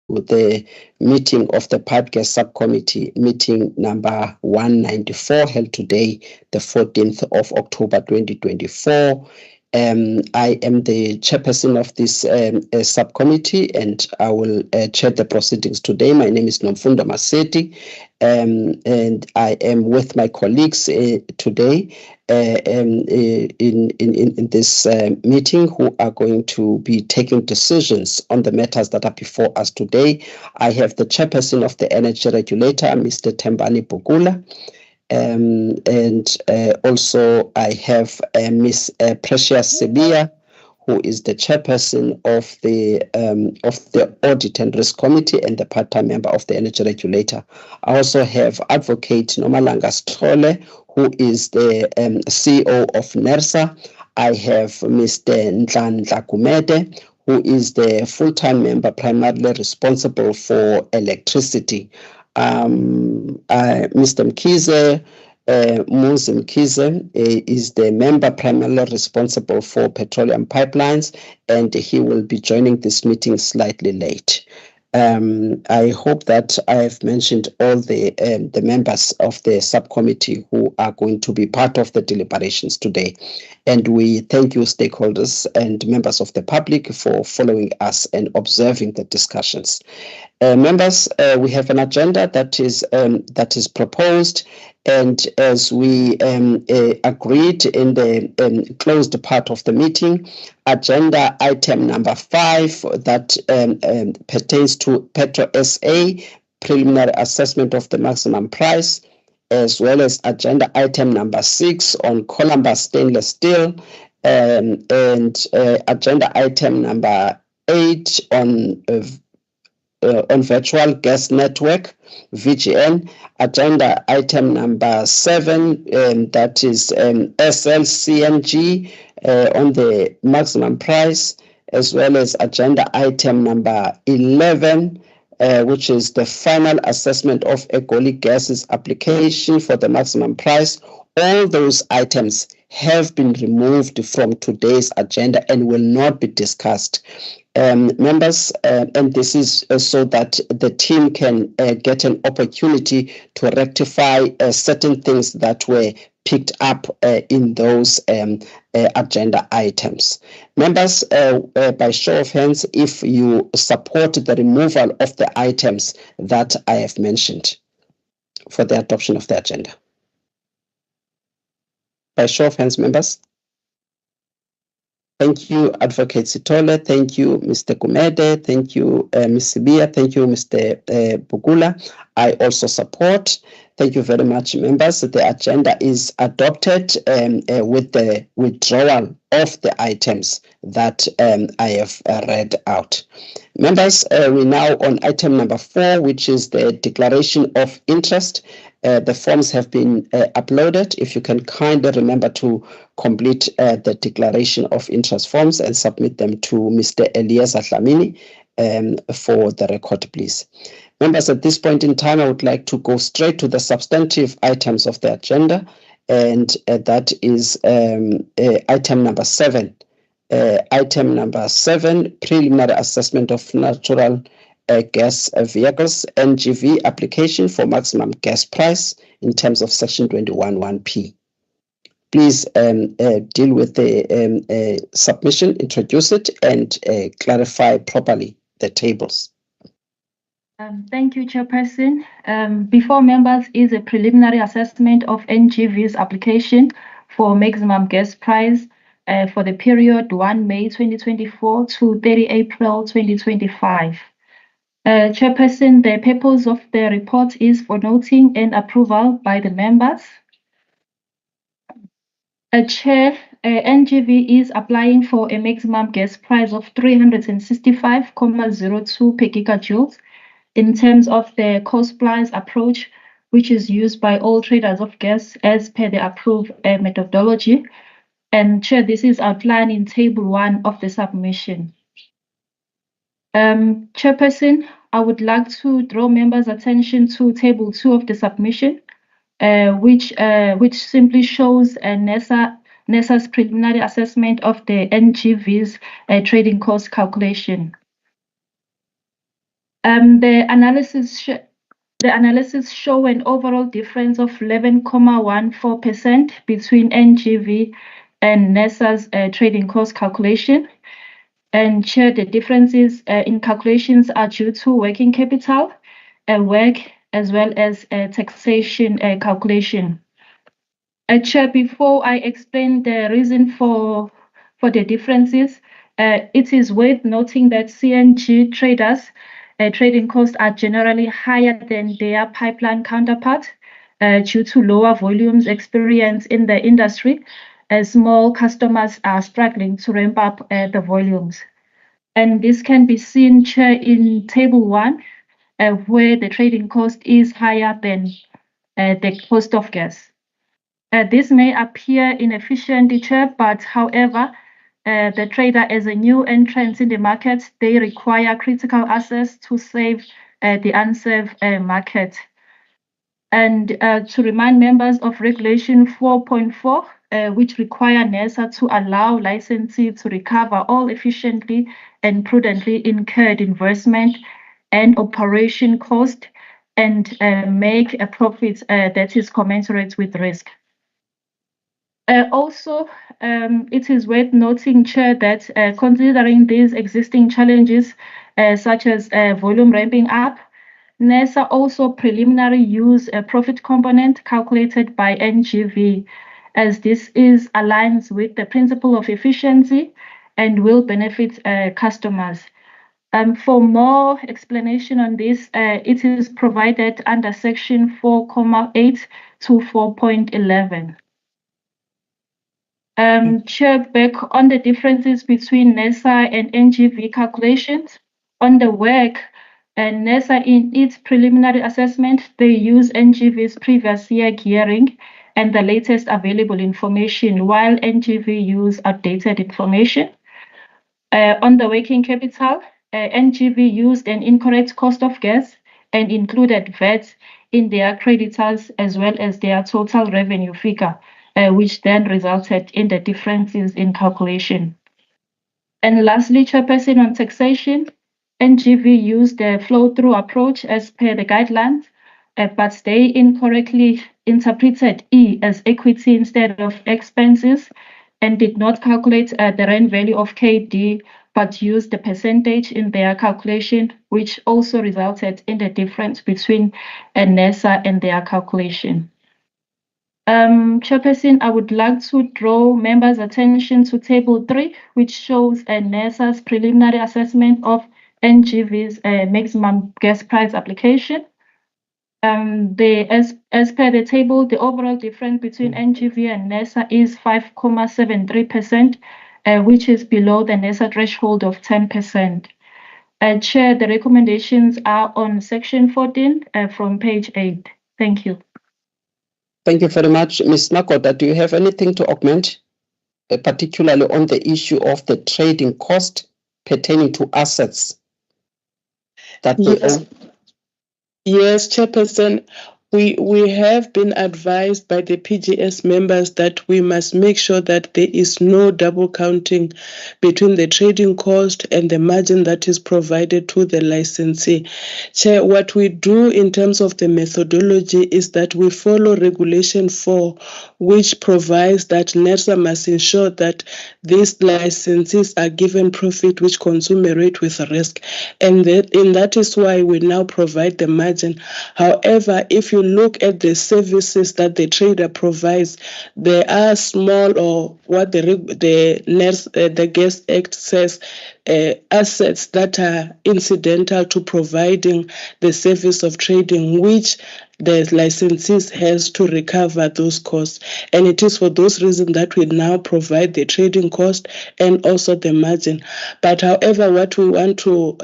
the meeting of the Pipe Gas Subcommittee, meeting number 194, held today, the 14th of October 2024. I am the chairperson of this subcommittee, and I will chair the proceedings today. My name is No.194, and I am with my colleagues today in this meeting, who are going to be taking decisions on the matters that are before us today. I have the chairperson of the energy regulator, Mr. Thembani Bugula. And also I have Miss Precious Sebia, who is the chairperson of the Audit and Risk Committee and the part-time member of the Energy Regulator. I also have Advocate Nomalanga Strole, who is the CEO of NERSA. I have Mr. Nhlanhla Gumede, who is the full-time member primarily responsible for electricity. Mr. Mkhize, Muzi Mkhize, is the member primarily responsible for petroleum pipelines, and he will be joining this meeting slightly late. I hope that I have mentioned all the members of the subcommittee who are going to be part of the deliberations today. And we thank you, stakeholders and members of the public, for following us and observing the discussions. Members, we have an agenda that is proposed, and as we agreed in the closed part of the meeting, agenda item number 5 that pertains to Petro SA preliminary assessment of the maximum price, as well as agenda item number 6 on Columbus Stainless Steel, and agenda item number 8 on Virtual Gas Network, VGN, agenda item number 7, that is SLCNG on the maximum price, as well as agenda item number 11, which is the final assessment of Egoli Gas's application for the maximum price. All those items have been removed from today's agenda and will not be discussed. Members, and this is so that the team can get an opportunity to rectify certain things that were picked up in those agenda items. Members, by show of hands, if you support the removal of the items that I have mentioned for the adoption of the agenda. By show of hands, members. Thank you, Advocate Sitole. Thank you, Mr. Gumede. Thank you, Ms. Sibia. Thank you, Mr. Bugula. I also support. Thank you very much, members. The agenda is adopted with the withdrawal of the items that I have read out. Members, we're now on item number 4, which is the declaration of interest. The forms have been uploaded. If you can kindly remember to complete the declaration of interest forms and submit them to Mr. Eliezer Dlamini for the record, please. Members, at this point in time, I would like to go straight to the substantive items of the agenda, and that is item number 7. Item number 7, preliminary assessment of natural gas vehicles, NGV application for maximum gas price in terms of section 21(1)(p). Please deal with the submission, introduce it, and clarify properly the tables. Thank you, Chairperson. Before members is a preliminary assessment of NGV's application for maximum gas price for the period 1 May 2024 to 30 April 2025. Chairperson, the purpose of the report is for noting and approval by the members. Chair, NGV is applying for a maximum gas price of 365.02 per gigajoules in terms of the cost plus approach, which is used by all traders of gas as per the approved methodology. And Chair, this is outlined in Table 1 of the submission. Chairperson, I would like to draw members' attention to Table 2 of the submission, which simply shows NERSA's preliminary assessment of the NGV's trading cost calculation. The analysis show an overall difference of 11.14% between NGV and NESA's trading cost calculation. And Chair, the differences in calculations are due to working capital, work, as well as taxation calculation. Chair, before I explain the reason for the differences, it is worth noting that CNG traders' trading costs are generally higher than their pipeline counterpart due to lower volumes experienced in the industry, as small customers are struggling to ramp up the volumes. And this can be seen, Chair, in Table 1, where the trading cost is higher than the cost of gas. This may appear inefficient, Chair, but however, the trader as a new entrant in the market, they require critical access to save the unserved market. And to remind members of Regulation 4.4, which require NESA to allow licensees to recover all efficiently and prudently incurred investment and operation cost and make a profit that is commensurate with risk. Also, it is worth noting, Chair, that considering these existing challenges, such as volume ramping up, NESA also preliminary use a profit component calculated by NGV, as this aligns with the principle of efficiency and will benefit customers. For more explanation on this, it is provided under section 4.8 to 4.11. Chair, back on the differences between NESA and NGV calculations. On the work, NESA in its preliminary assessment, they use NGV's previous year gearing and the latest available information, while NGV use outdated information. On the working capital, NGV used an incorrect cost of gas and included VAT in their creditors as well as their total revenue figure, which then resulted in the differences in calculation. And lastly, Chairperson, on taxation, NGV used the flow-through approach as per the guidelines, but they incorrectly interpreted E as equity instead of expenses and did not calculate the rand value of KD, but used the percentage in their calculation, which also resulted in the difference between NESA and their calculation. Chairperson, I would like to draw members' attention to Table 3, which shows NESA's preliminary assessment of NGV's maximum gas price application. As per the table, the overall difference between NGV and NESA is 5.73%, which is below the NESA threshold of 10%. Chair, the recommendations are on section 14 from page 8. Thank you. Thank you very much. Ms. Nakota, do you have anything to augment, particularly on the issue of the trading cost pertaining to assets that they own? Yes, Chairperson, we have been advised by the PGS members that we must make sure that there is no double counting between the trading cost and the margin that is provided to the licensee. Chair, what we do in terms of the methodology is that we follow Regulation 4, which provides that NESA must ensure that these licensees are given profit which commensurate with risk. And that is why we now provide the margin. However, if you look at the services that the trader provides, there are small, or what the Gas Act says, assets that are incidental to providing the service of trading, which the licensees has to recover those costs. And it is for those reasons that we now provide the trading cost and also the margin. But however, what we want to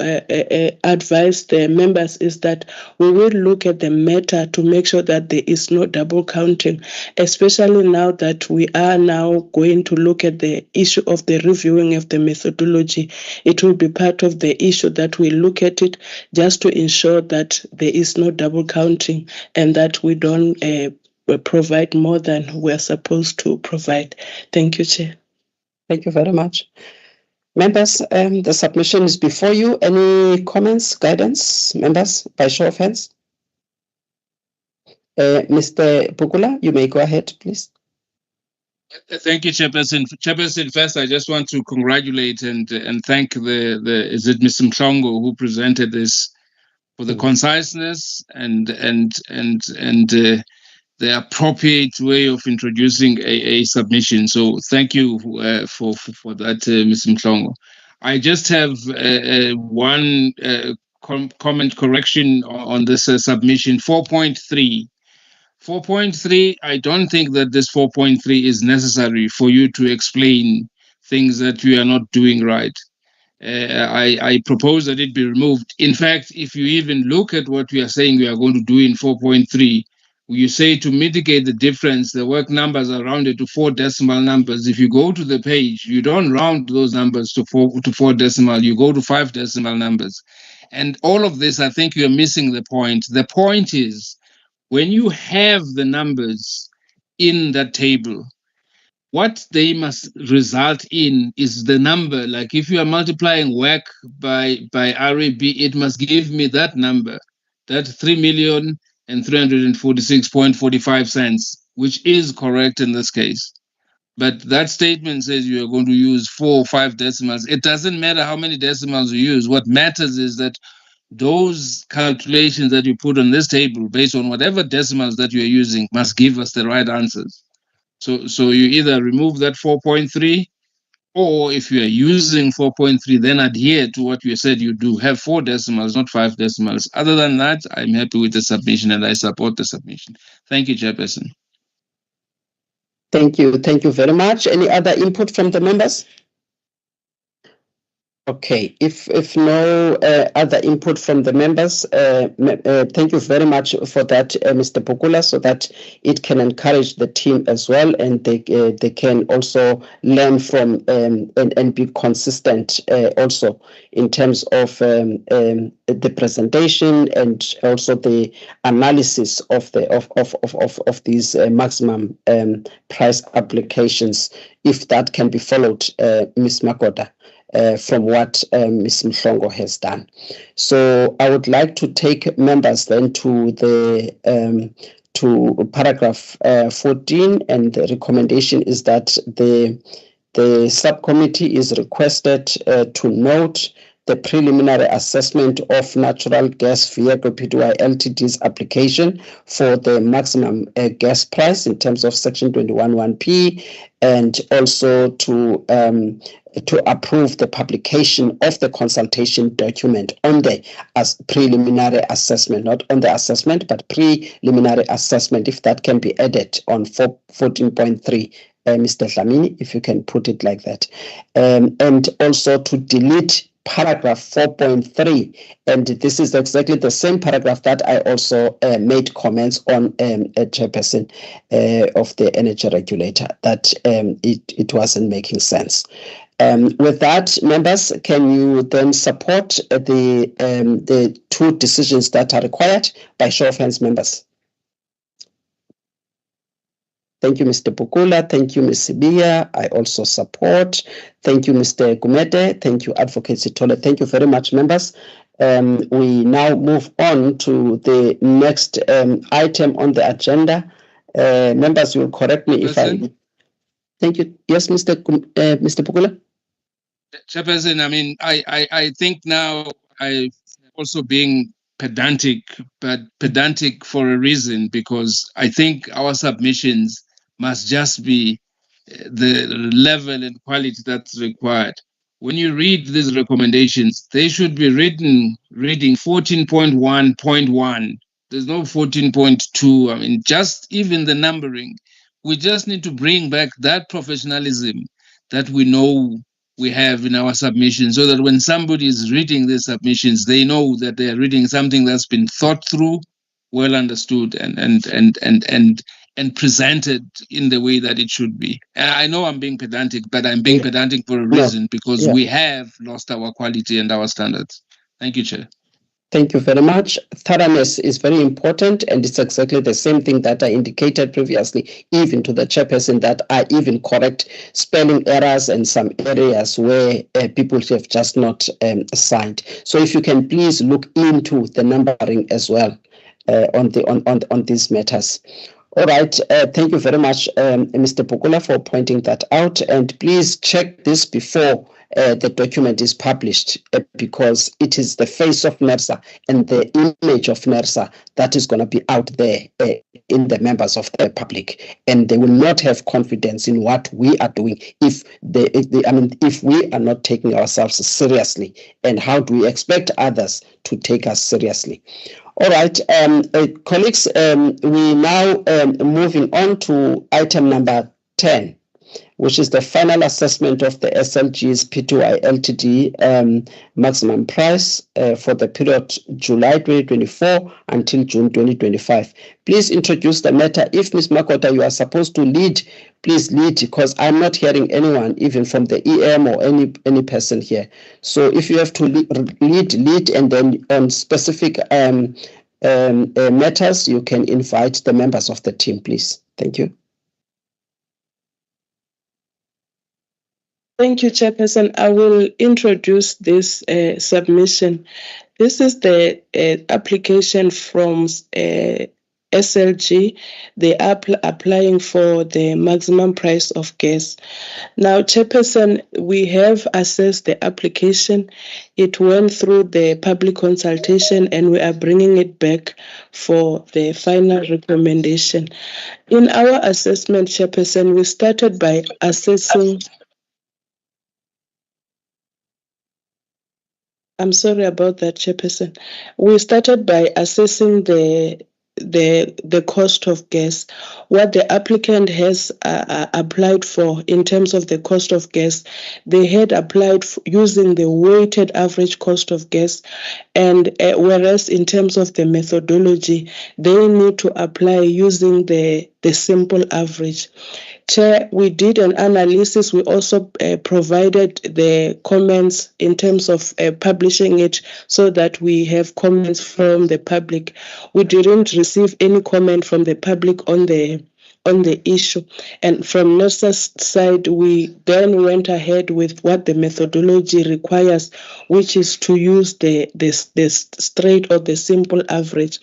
advise the members is that we will look at the matter to make sure that there is no double counting, especially now that we are now going to look at the issue of the reviewing of the methodology. It will be part of the issue that we look at it just to ensure that there is no double counting and that we don't provide more than we're supposed to provide. Thank you, Chair. Thank you very much. Members, the submission is before you. Any comments, guidance, members, by show of hands? Mr. Pukula, you may go ahead, please. Thank you, Chairperson. Chairperson, first, I just want to congratulate and thank is it Mr. Mhlongo who presented this for the conciseness and the appropriate way of introducing a submission. So thank you for that, Mr. Mhlongo. I just have one comment correction on this submission, 4.3. 4.3, I don't think that this 4.3 is necessary for you to explain things that you are not doing right. I propose that it be removed. In fact, if you even look at what we are saying we are going to do in 4.3, you say to mitigate the difference, the work numbers are rounded to 4 decimal numbers. If you go to the page, you don't round those numbers to 4 decimal, you go to 5 decimal numbers. And all of this, I think you're missing the point. The point is, when you have the numbers in that table, what they must result in is the number. Like if you are multiplying work by RAB, it must give me that number, that 3,346.45 cents, which is correct in this case. But that statement says you are going to use 4 or 5 decimals. It doesn't matter how many decimals you use. What matters is that those calculations that you put on this table, based on whatever decimals that you are using, must give us the right answers. So you either remove that 4.3, or if you are using 4.3, then adhere to what you said you do. Have 4 decimals, not 5 decimals. Other than that, I'm happy with the submission and I support the submission. Thank you, Chairperson. Thank you. Thank you very much. Any other input from the members? Okay, if no other input from the members, thank you very much for that, Mr. Pukula, so that it can encourage the team as well, and they can also learn from and be consistent also in terms of the presentation and also the analysis of these maximum price applications, if that can be followed, Ms. Makota. From what Ms. Mhlongo has done. So I would like to take members then to the to paragraph 14, and the recommendation is that the subcommittee is requested to note the preliminary assessment of natural gas vehicle PTY Ltd's application for the maximum gas price in terms of section 21(1)(p), and also to approve the publication of the consultation document on the preliminary assessment, not on the assessment, but preliminary assessment, if that can be added on 14.3. Mr. Dlamini, if you can put it like that. And also to delete paragraph 4.3, and this is exactly the same paragraph that I also made comments on, Chairperson of the energy regulator, that it wasn't making sense. With that, members, can you then support the 2 decisions that are required by show of hands, members? Thank you, Mr. Pukula. Thank you, Ms. Sibia. I also support. Thank you, Mr. Gumede. Thank you, Advocate Sithole. Thank you very much, members. We now move on to the next item on the agenda. Members will correct me if I... Thank you. Yes, Mr. Pukula? Chairperson, I mean, I think now I also being pedantic, but pedantic for a reason, because I think our submissions must just be the level and quality that's required. When you read these recommendations, they should be reading 14.1.1. There's no 14.2. I mean, just even the numbering. We just need to bring back that professionalism that we know we have in our submissions, so that when somebody is reading the submissions, they know that they are reading something that's been thought through, well understood, and presented in the way that it should be. I know I'm being pedantic, but I'm being pedantic for a reason, because we have lost our quality and our standards. Thank you, Chair. Thank you very much. Thoroughness is very important, and it's exactly the same thing that I indicated previously, even to the chairperson, that I even correct spelling errors and some areas where people have just not signed. So if you can please look into the numbering as well on these matters. All right, thank you very much, Mr. Pukula, for pointing that out, and please check this before the document is published, because it is the face of NERSA and the image of NERSA that is going to be out there in the members of the public, and they will not have confidence in what we are doing if we are not taking ourselves seriously. And how do we expect others to take us seriously? All right, colleagues, we now moving on to item number 10, which is the final assessment of the SLG's P2I Ltd maximum price for the period July 2024 until June 2025. Please introduce the matter. If Ms. Makota, you are supposed to lead, please lead, because I'm not hearing anyone, even from the EM or any person here. So if you have to lead, and then on specific matters, you can invite the members of the team, please. Thank you. Thank you, Chairperson. I will introduce this submission. This is the application from SLG. They are applying for the maximum price of gas. Now, Chairperson, we have assessed the application. It went through the public consultation, and we are bringing it back for the final recommendation. In our assessment, Chairperson, we started by assessing... I'm sorry about that, Chairperson. We started by assessing the cost of gas, what the applicant has applied for in terms of the cost of gas. They had applied using the weighted average cost of gas, and whereas in terms of the methodology, they need to apply using the simple average. Chair, we did an analysis. We also provided the comments in terms of publishing it so that we have comments from the public. We didn't receive any comment from the public on the issue. And from NERSA's side, we then went ahead with what the methodology requires, which is to use the straight or the simple average.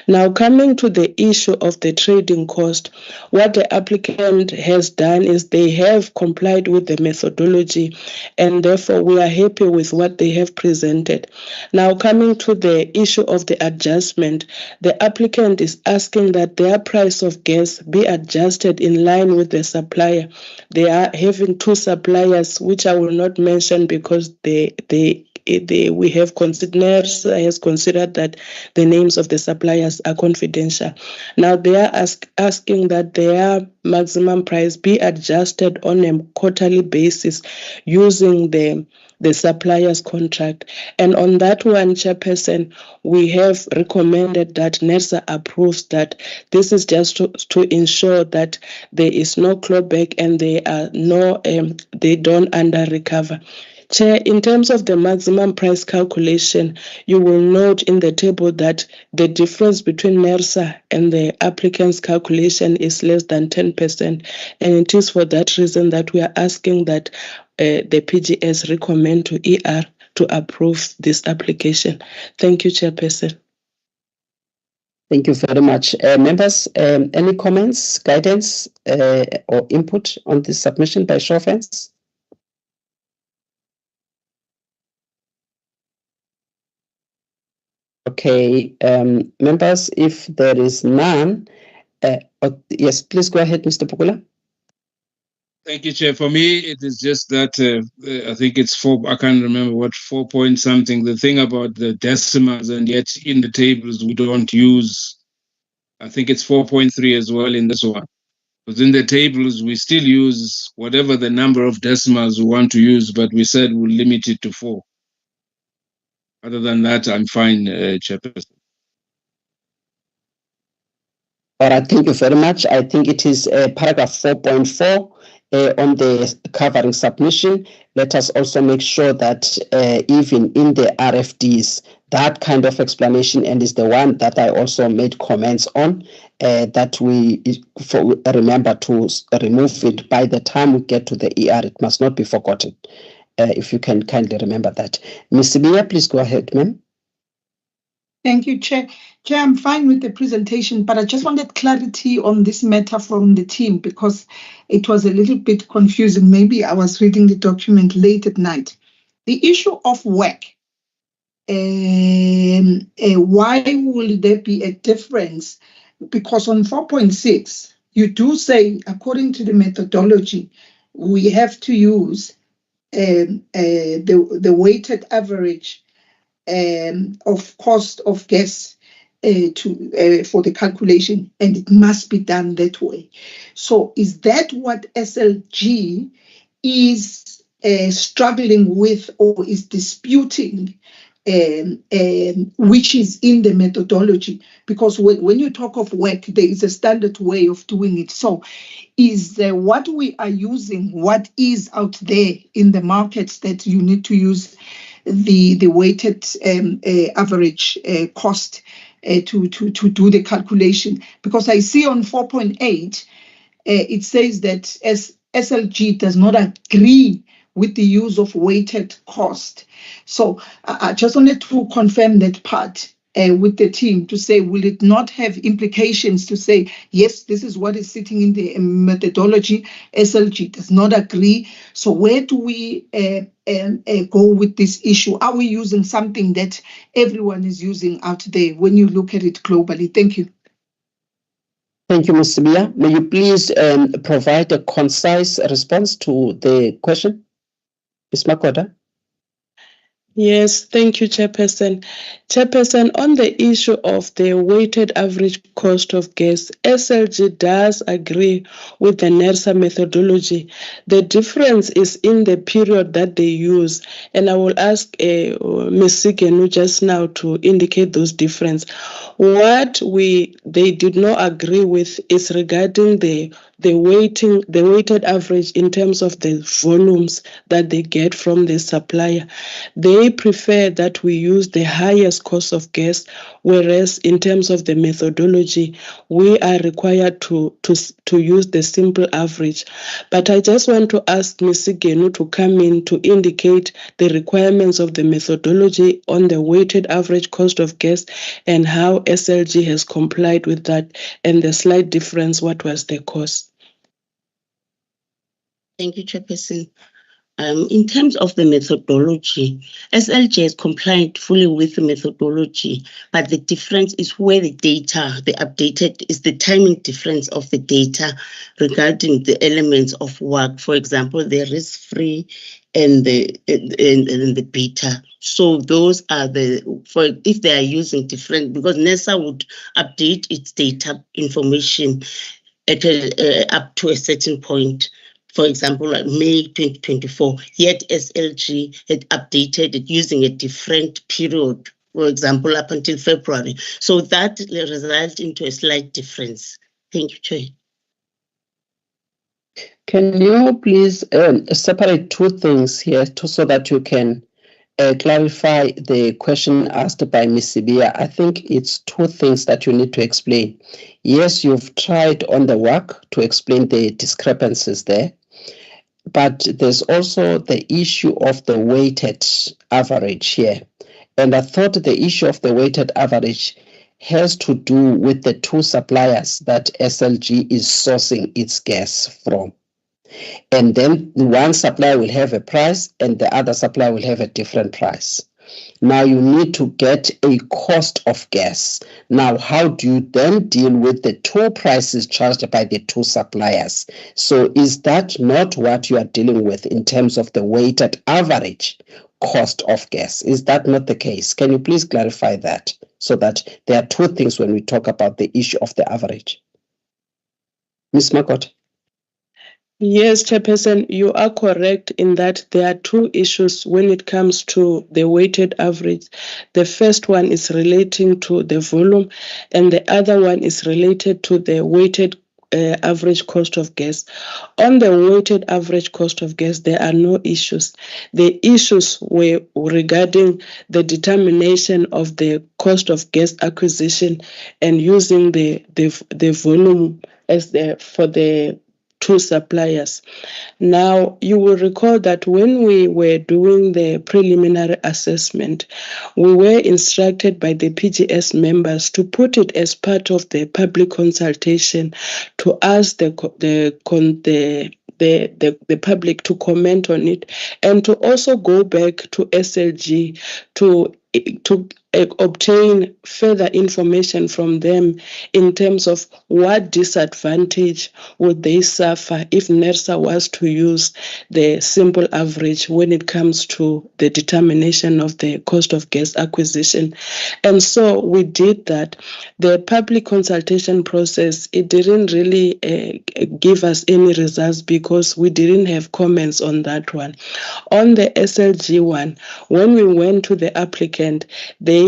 Now, coming to the issue of the trading cost, what the applicant has done is they have complied with the methodology, and therefore we are happy with what they have presented. Now, coming to the issue of the adjustment, the applicant is asking that their price of gas be adjusted in line with the supplier. They are having two suppliers, which I will not mention because we have considered, NERSA has considered that the names of the suppliers are confidential. Now they are asking that their maximum price be adjusted on a quarterly basis using the supplier's contract. And on that one, Chairperson, we have recommended that NERSA approves that. This is just to ensure that there is no clawback and they don't under-recover. Chair, in terms of the maximum price calculation, you will note in the table that the difference between NERSA and the applicant's calculation is less than 10%. And it is for that reason that we are asking that the PGS recommend to ER to approve this application. Thank you, Chairperson. Thank you very much. Members, any comments, guidance, or input on this submission by show of hands? Okay, members, if there is none, yes, please go ahead, Mr. Pukula. Thank you, Chair. For me, it is just that I think it's 4, I can't remember what, 4 point something. The thing about the decimals, and yet in the tables we don't use, I think it's 4.3 as well in this one. Within the tables, we still use whatever the number of decimals we want to use, but we said we'll limit it to 4. Other than that, I'm fine, Chairperson. All right, thank you very much. I think it is paragraph 4.4 on the covering submission. Let us also make sure that even in the RFDs, that kind of explanation, and is the one that I also made comments on, that we remember to remove it by the time we get to the ER. It must not be forgotten. If you can kindly remember that. Ms. Sibiya, please go ahead, ma'am. Thank you, Chair. Chair, I'm fine with the presentation, but I just wanted clarity on this matter from the team because it was a little bit confusing. Maybe I was reading the document late at night. The issue of work, why will there be a difference? Because on 4.6, you do say, according to the methodology, we have to use the weighted average of cost of gas for the calculation, and it must be done that way. So is that what SLG is struggling with or is disputing, which is in the methodology? Because when you talk of work, there is a standard way of doing it. So is what we are using, what is out there in the markets that you need to use the weighted average cost to do the calculation? Because I see on 4.8, it says that SLG does not agree with the use of weighted cost. So I just wanted to confirm that part with the team to say, will it not have implications to say, yes, this is what is sitting in the methodology, SLG does not agree. So where do we go with this issue? Are we using something that everyone is using out there when you look at it globally? Thank you. Thank you, Ms. Sibiya. May you please provide a concise response to the question? Ms. Makoda? Yes, thank you, Chairperson. Chairperson, on the issue of the weighted average cost of gas, SLG does agree with the NERSA methodology. The difference is in the period that they use, and I will ask Ms. Sigenu just now to indicate those differences. What they did not agree with is regarding the weighted average in terms of the volumes that they get from the supplier. They prefer that we use the highest cost of gas, whereas in terms of the methodology, we are required to use the simple average. But I just want to ask Ms. Sigenu to come in to indicate the requirements of the methodology on the weighted average cost of gas and how SLG has complied with that, and the slight difference, what was the cost? Thank you, Chairperson. In terms of the methodology, SLG has complied fully with the methodology, but the difference is where the data, the updated, is the timing difference of the data regarding the elements of work. For example, the risk-free and the beta. So those are if they are using different, because NERSA would update its data information at up to a certain point. For example, like May 2024, yet SLG had updated it using a different period, for example, up until February. So that results into a slight difference. Thank you, Chair. Can you please separate two things here so that you can clarify the question asked by Ms. Sibiya? I think it's two things that you need to explain. Yes, you've tried on the work to explain the discrepancies there, but there's also the issue of the weighted average here. And I thought the issue of the weighted average has to do with the two suppliers that SLG is sourcing its gas from. And then one supplier will have a price and the other supplier will have a different price. Now you need to get a cost of gas. Now, how do you then deal with the two prices charged by the two suppliers? So is that not what you are dealing with in terms of the weighted average cost of gas? Is that not the case? Can you please clarify that so that there are two things when we talk about the issue of the average? Ms. Makot. Yes, Chairperson, you are correct in that there are two issues when it comes to the weighted average. The first one is relating to the volume, and the other one is related to the weighted average cost of gas. On the weighted average cost of gas, there are no issues. The issues were regarding the determination of the cost of gas acquisition and using the volume as for the two suppliers. Now, you will recall that when we were doing the preliminary assessment, we were instructed by the PGS members to put it as part of the public consultation to ask the public to comment on it, and to also go back to SLG to obtain further information from them in terms of what disadvantage would they suffer if NERSA was to use the simple average when it comes to the determination of the cost of gas acquisition. And so we did that. The public consultation process, it didn't really give us any results because we didn't have comments on that one. On the SLG one, when we went to the applicant, they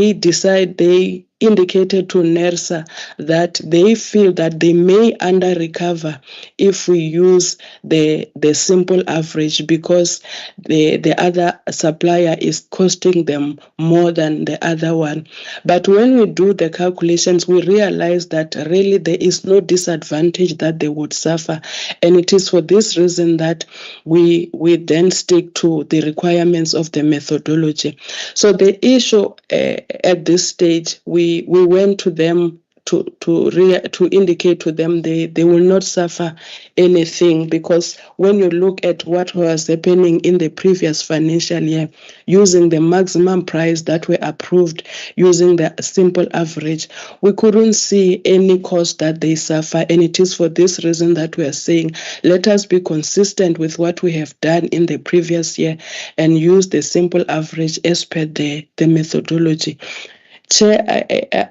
indicated to NERSA that they feel that they may under recover if we use the simple average because the other supplier is costing them more than the other one. But when we do the calculations, we realize that really there is no disadvantage that they would suffer. And it is for this reason that we then stick to the requirements of the methodology. So the issue at this stage, we went to them to indicate to them they will not suffer anything, because when you look at what was happening in the previous financial year, using the maximum price that were approved, using the simple average, we couldn't see any cost that they suffer. And it is for this reason that we are saying, let us be consistent with what we have done in the previous year and use the simple average as per the methodology. Chair,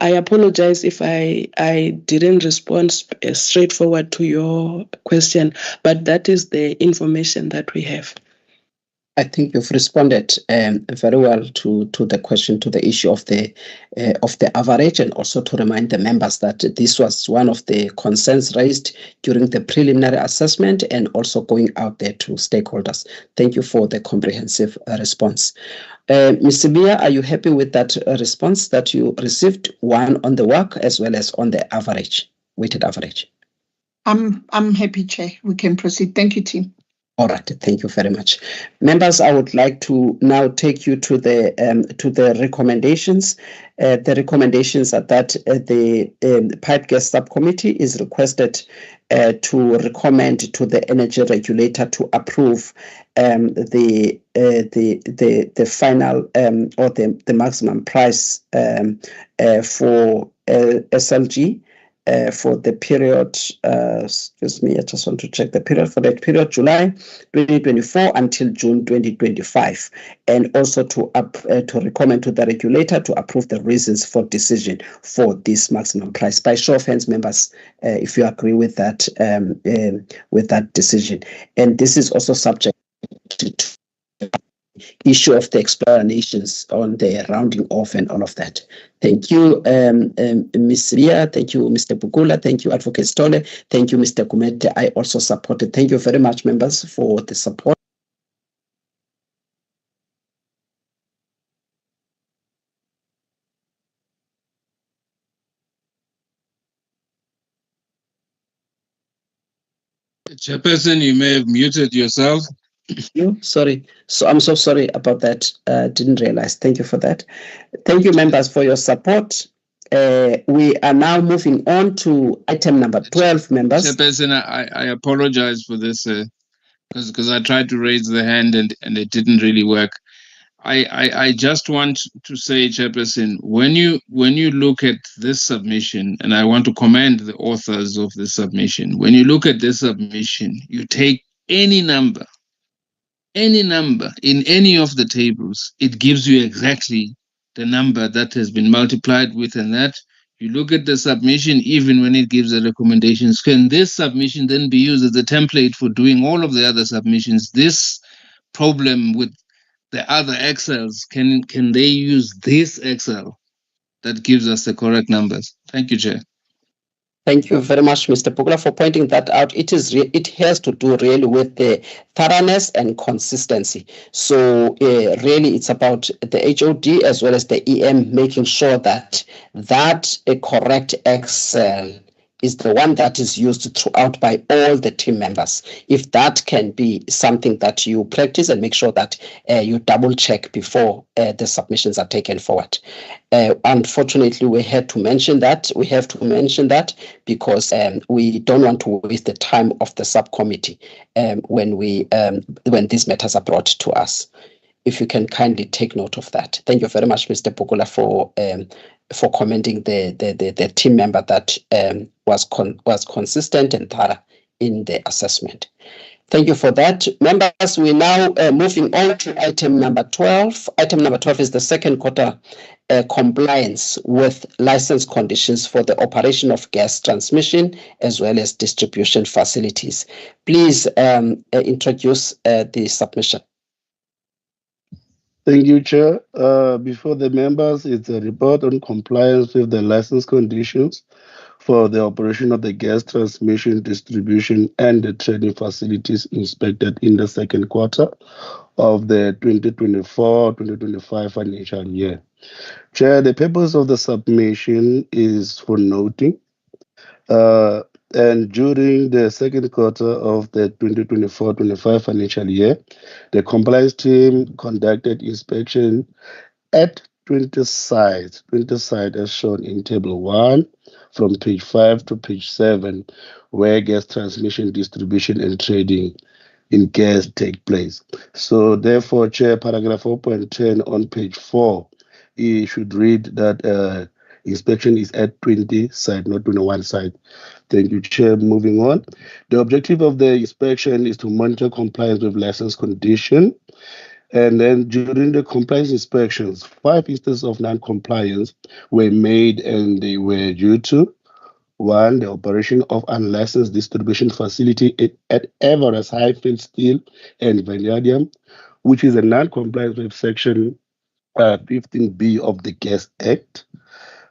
I apologize if I didn't respond straightforward to your question, but that is the information that we have. I think you've responded very well to the question, to the issue of the average, and also to remind the members that this was one of the concerns raised during the preliminary assessment and also going out there to stakeholders. Thank you for the comprehensive response. Ms. Sibiya, are you happy with that response that you received, one on the work as well as on the average, weighted average? I'm happy, Chair. We can proceed. Thank you, team. All right, thank you very much. Members, I would like to now take you to the recommendations. The recommendations are that the Pipe Gas Subcommittee is requested to recommend to the energy regulator to approve the final or the maximum price for SLG. For the period, excuse me, I just want to check the period, for that period, July 2024 until June 2025, and also to recommend to the regulator to approve the reasons for decision for this maximum price. By show of hands, members, if you agree with that decision. And this is also subject to issue of the explanations on the rounding off and all of that. Thank you, Ms. Sibiya. Thank you, Mr. Bukula. Thank you, Advocate Stole. Thank you, Mr. Kumete. I also support it. Thank you very much, members, for the support. Chairperson, you may have muted yourself. Sorry. So I'm so sorry about that. Didn't realize. Thank you for that. Thank you, members, for your support. We are now moving on to item number 12, members. Chairperson, I apologize for this because I tried to raise the hand and it didn't really work. I just want to say, Chairperson, when you look at this submission, and I want to commend the authors of the submission, when you look at this submission, you take any number in any of the tables, it gives you exactly the number that has been multiplied with, and that you look at the submission, even when it gives the recommendations. Can this submission then be used as a template for doing all of the other submissions? This problem with the other Excels, can they use this Excel that gives us the correct numbers? Thank you, Chair. Thank you very much, Mr. Pugula, for pointing that out. It has to do really with the thoroughness and consistency. So really, it's about the HOD as well as the EM making sure that a correct Excel is the one that is used throughout by all the team members. If that can be something that you practice and make sure that you double check before the submissions are taken forward. Unfortunately, we have to mention that because we don't want to waste the time of the subcommittee when these matters are brought to us. If you can kindly take note of that. Thank you very much, Mr. Pugula, for commending the team member that was consistent and thorough in the assessment. Thank you for that. Members, we're now moving on to item number 12. Item number 12 is the second quarter compliance with license conditions for the operation of gas transmission as well as distribution facilities. Please introduce the submission. Thank you, Chair. Before the members, it's a report on compliance with the license conditions for the operation of the gas transmission, distribution, and the trading facilities inspected in the second quarter of the 2024-2025 financial year. Chair, the purpose of the submission is for noting and during the second quarter of the 2024-25 financial year, the compliance team conducted inspection at 20 sites as shown in Table 1 from page 5 to page 7, where gas transmission, distribution, and trading in gas take place. So therefore, Chair, paragraph 4.10 on page 4, it should read that inspection is at 20 sites, not 21 sites. Thank you, Chair. Moving on. The objective of the inspection is to monitor compliance with license condition. And then during the compliance inspections, 5 instances of non-compliance were made, and they were due to 1, the operation of unlicensed distribution facility at Everest Highfield Steel and Vanadium, which is a non-compliance with Section 15B of the Gas Act.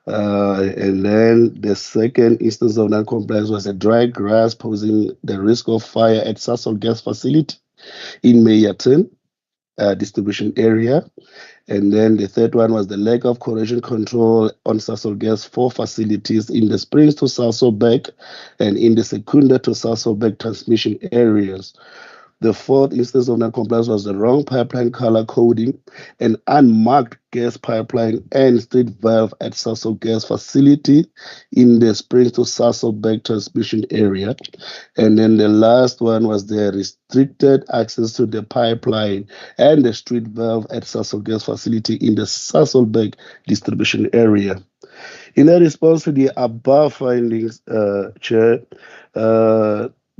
And then the second instance of non-compliance was a dry grass posing the risk of fire at Sasol gas facility in Meyerton distribution area. And then the third one was the lack of corrosion control on Sasol gas 4 facilities in the Springs to Sasolburg and in the Secunda to Sasolburg transmission areas. The fourth instance of non-compliance was the wrong pipeline color coding, an unmarked gas pipeline and street valve at Sasol gas facility in the Springs to Sasolburg transmission area. And then the last one was the restricted access to the pipeline and the street valve at Sasol gas facility in the Sasolburg distribution area. In a response to the above findings, Chair,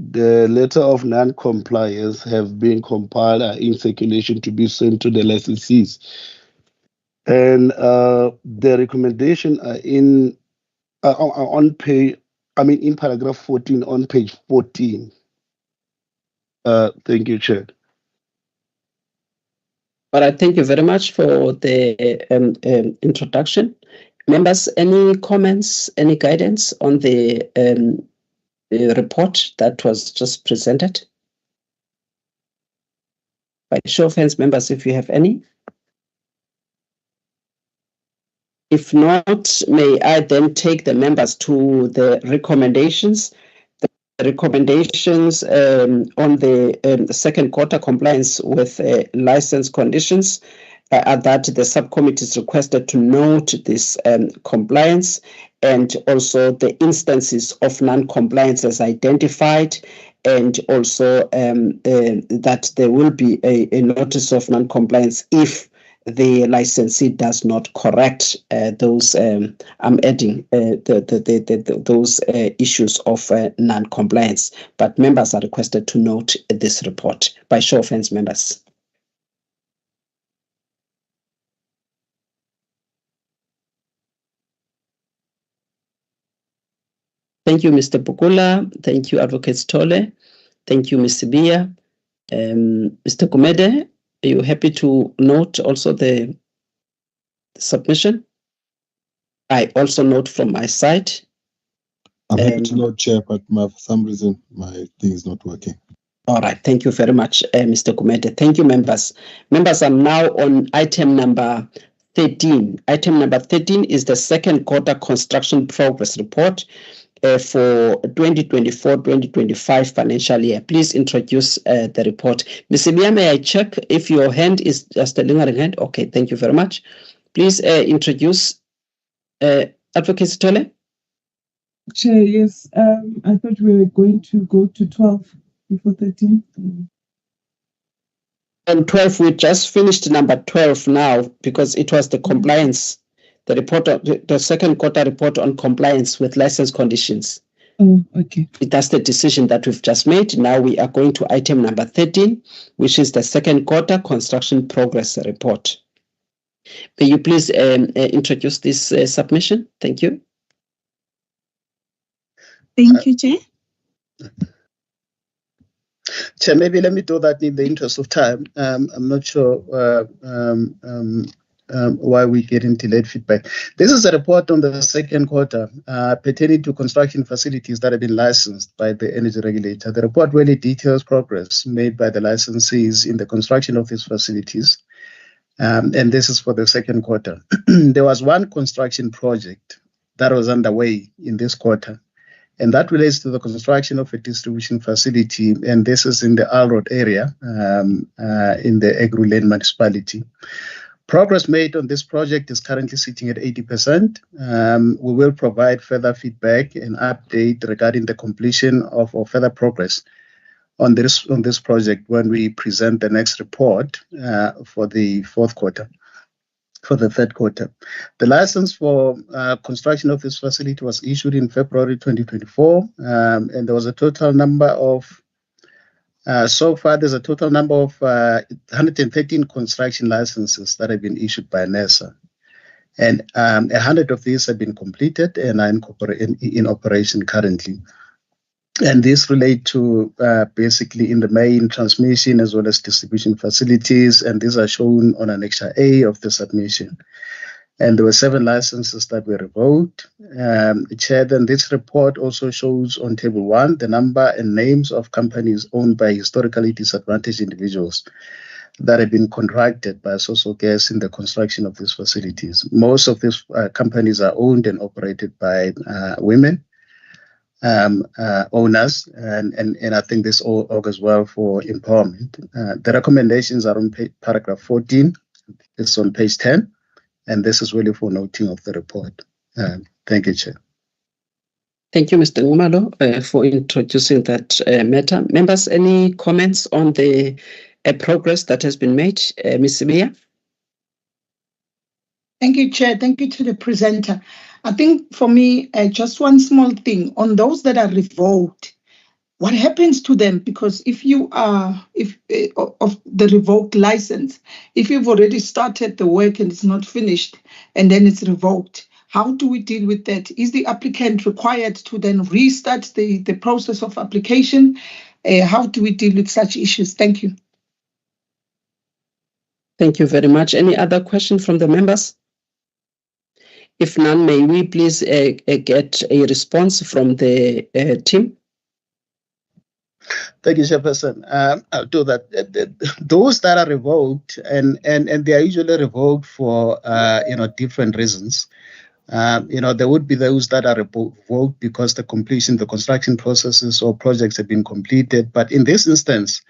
the letter of non-compliance have been compiled in circulation to be sent to the licensees. And the recommendation are in paragraph 14 on page 14. Thank you, Chair. All right, thank you very much for the introduction. Members, any comments, any guidance on the report that was just presented? By show of hands, members, if you have any. If not, may I then take the members to the recommendations. The recommendations on the second quarter compliance with license conditions are that the subcommittee is requested to note this compliance and also the instances of non-compliance as identified, and also that there will be a notice of non-compliance if the licensee does not correct those. I'm adding those issues of non-compliance, but members are requested to note this report. By show of hands, members. Thank you, Mr. Pugula. Thank you, Advocate Stole. Thank you, Ms. Bia. Mr. Kumede, are you happy to note also the submission? I also note from my side. I'm happy to know, Chair, but for some reason my thing is not working. All right, thank you very much, Mr. Kumete. Thank you, members. Members, I'm now on item number 13. Item number 13 is the second quarter construction progress report for 2024-2025 financial year. Please introduce the report. Ms. Mia, may I check if your hand is just a lingering hand? Okay, thank you very much. Please introduce Advocate Sithole. Chair, yes. I thought we were going to go to 12 before 13. On 12, we just finished number 12 now because it was the compliance, the report, the second quarter report on compliance with license conditions. Oh, okay. That's the decision that we've just made. Now we are going to item number 13, which is the second quarter construction progress report. May you please introduce this submission? Thank you. Thank you, Chair. Chair, maybe let me do that in the interest of time. I'm not sure why we get into delayed feedback. This is a report on the second quarter pertaining to construction facilities that have been licensed by the energy regulator. The report really details progress made by the licensees in the construction of these facilities. And this is for the second quarter. There was one construction project that was underway in this quarter, and that relates to the construction of a distribution facility, and this is in the Alroad area in the Egru Lane municipality. Progress made on this project is currently sitting at 80%. We will provide further feedback and update regarding the completion of or further progress on this project when we present the next report for the fourth quarter. For the third quarter. The license for construction of this facility was issued in February 2024, and there was a total number of, so far there's a total number of 113 construction licenses that have been issued by NERSA. And 100 of these have been completed and are in operation currently. And these relate to basically in the main transmission as well as distribution facilities, and these are shown on Annexure A of the submission. And there were 7 licenses that were revoked. Chair, then this report also shows on Table 1 the number and names of companies owned by historically disadvantaged individuals that have been contracted by social gas in the construction of these facilities. Most of these companies are owned and operated by women. Owners, and I think this all augurs well for empowerment. The recommendations are on paragraph 14. It's on page 10, and this is really for noting of the report. Thank you, Chair. Thank you, Mr. Ngumalo, for introducing that matter. Members, any comments on the progress that has been made? Ms. Mia? Thank you, Chair. Thank you to the presenter. I think for me, just one small thing on those that are revoked. What happens to them? Because if you are, of the revoked license, if you've already started the work and it's not finished, and then it's revoked, how do we deal with that? Is the applicant required to then restart the process of application? How do we deal with such issues? Thank you. Thank you very much. Any other question from the members? If none, may we please get a response from the team? Thank you, Chairperson. I'll do that. Those that are revoked, and they are usually revoked for different reasons. There would be those that are revoked because the construction processes or projects have been completed. But in this instance,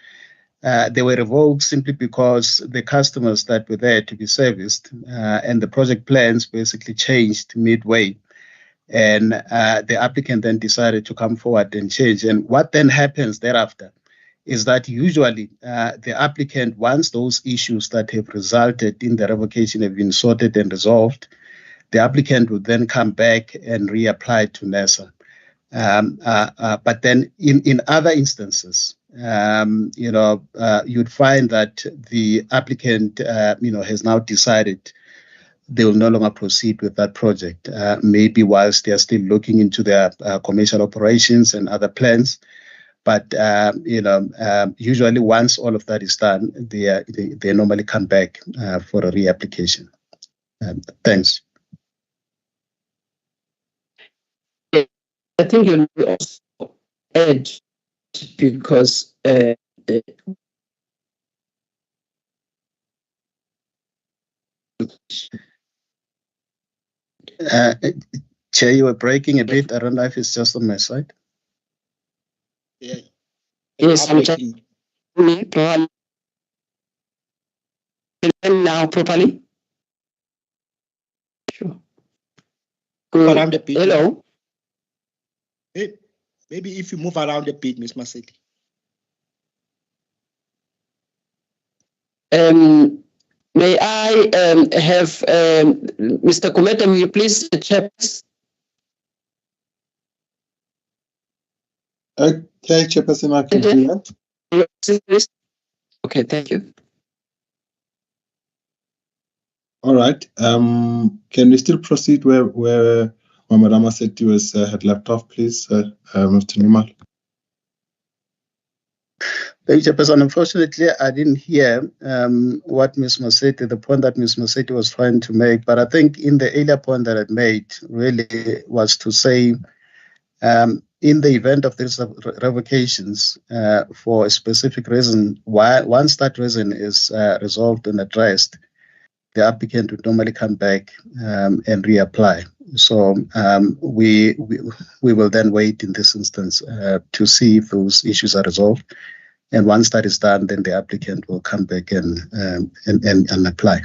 they were revoked simply because the customers that were there to be serviced and the project plans basically changed midway. And the applicant then decided to come forward and change. And what then happens thereafter is that usually the applicant, once those issues that have resulted in the revocation have been sorted and resolved, the applicant would then come back and reapply to NERSA. But then in other instances, you'd find that the applicant, has now decided they will no longer proceed with that project, maybe whilst they are still looking into their commercial operations and other plans. But, usually once all of that is done, they normally come back for a reapplication. Thanks. I think you also add because Chair, you were breaking a bit. I don't know if it's just on my side. Yeah. Yes, I'm checking. Can you now properly? Sure. Around a bit. Hello. Maybe if you move around a bit, Ms. Maseti. May I have Mr. Kumete, will you please check? Okay, Chairperson, I can do that. Okay, thank you. All right. Can we still proceed where Madam Maseti was had left off, please, Mr. Nimal? Thank you, Chairperson. Unfortunately, I didn't hear what Ms. Maseti, the point that Ms. Maseti was trying to make, but I think in the earlier point that I made really was to say, in the event of these revocations for a specific reason, once that reason is resolved and addressed, the applicant would normally come back and reapply. So we will then wait in this instance to see if those issues are resolved. And once that is done, then the applicant will come back and apply.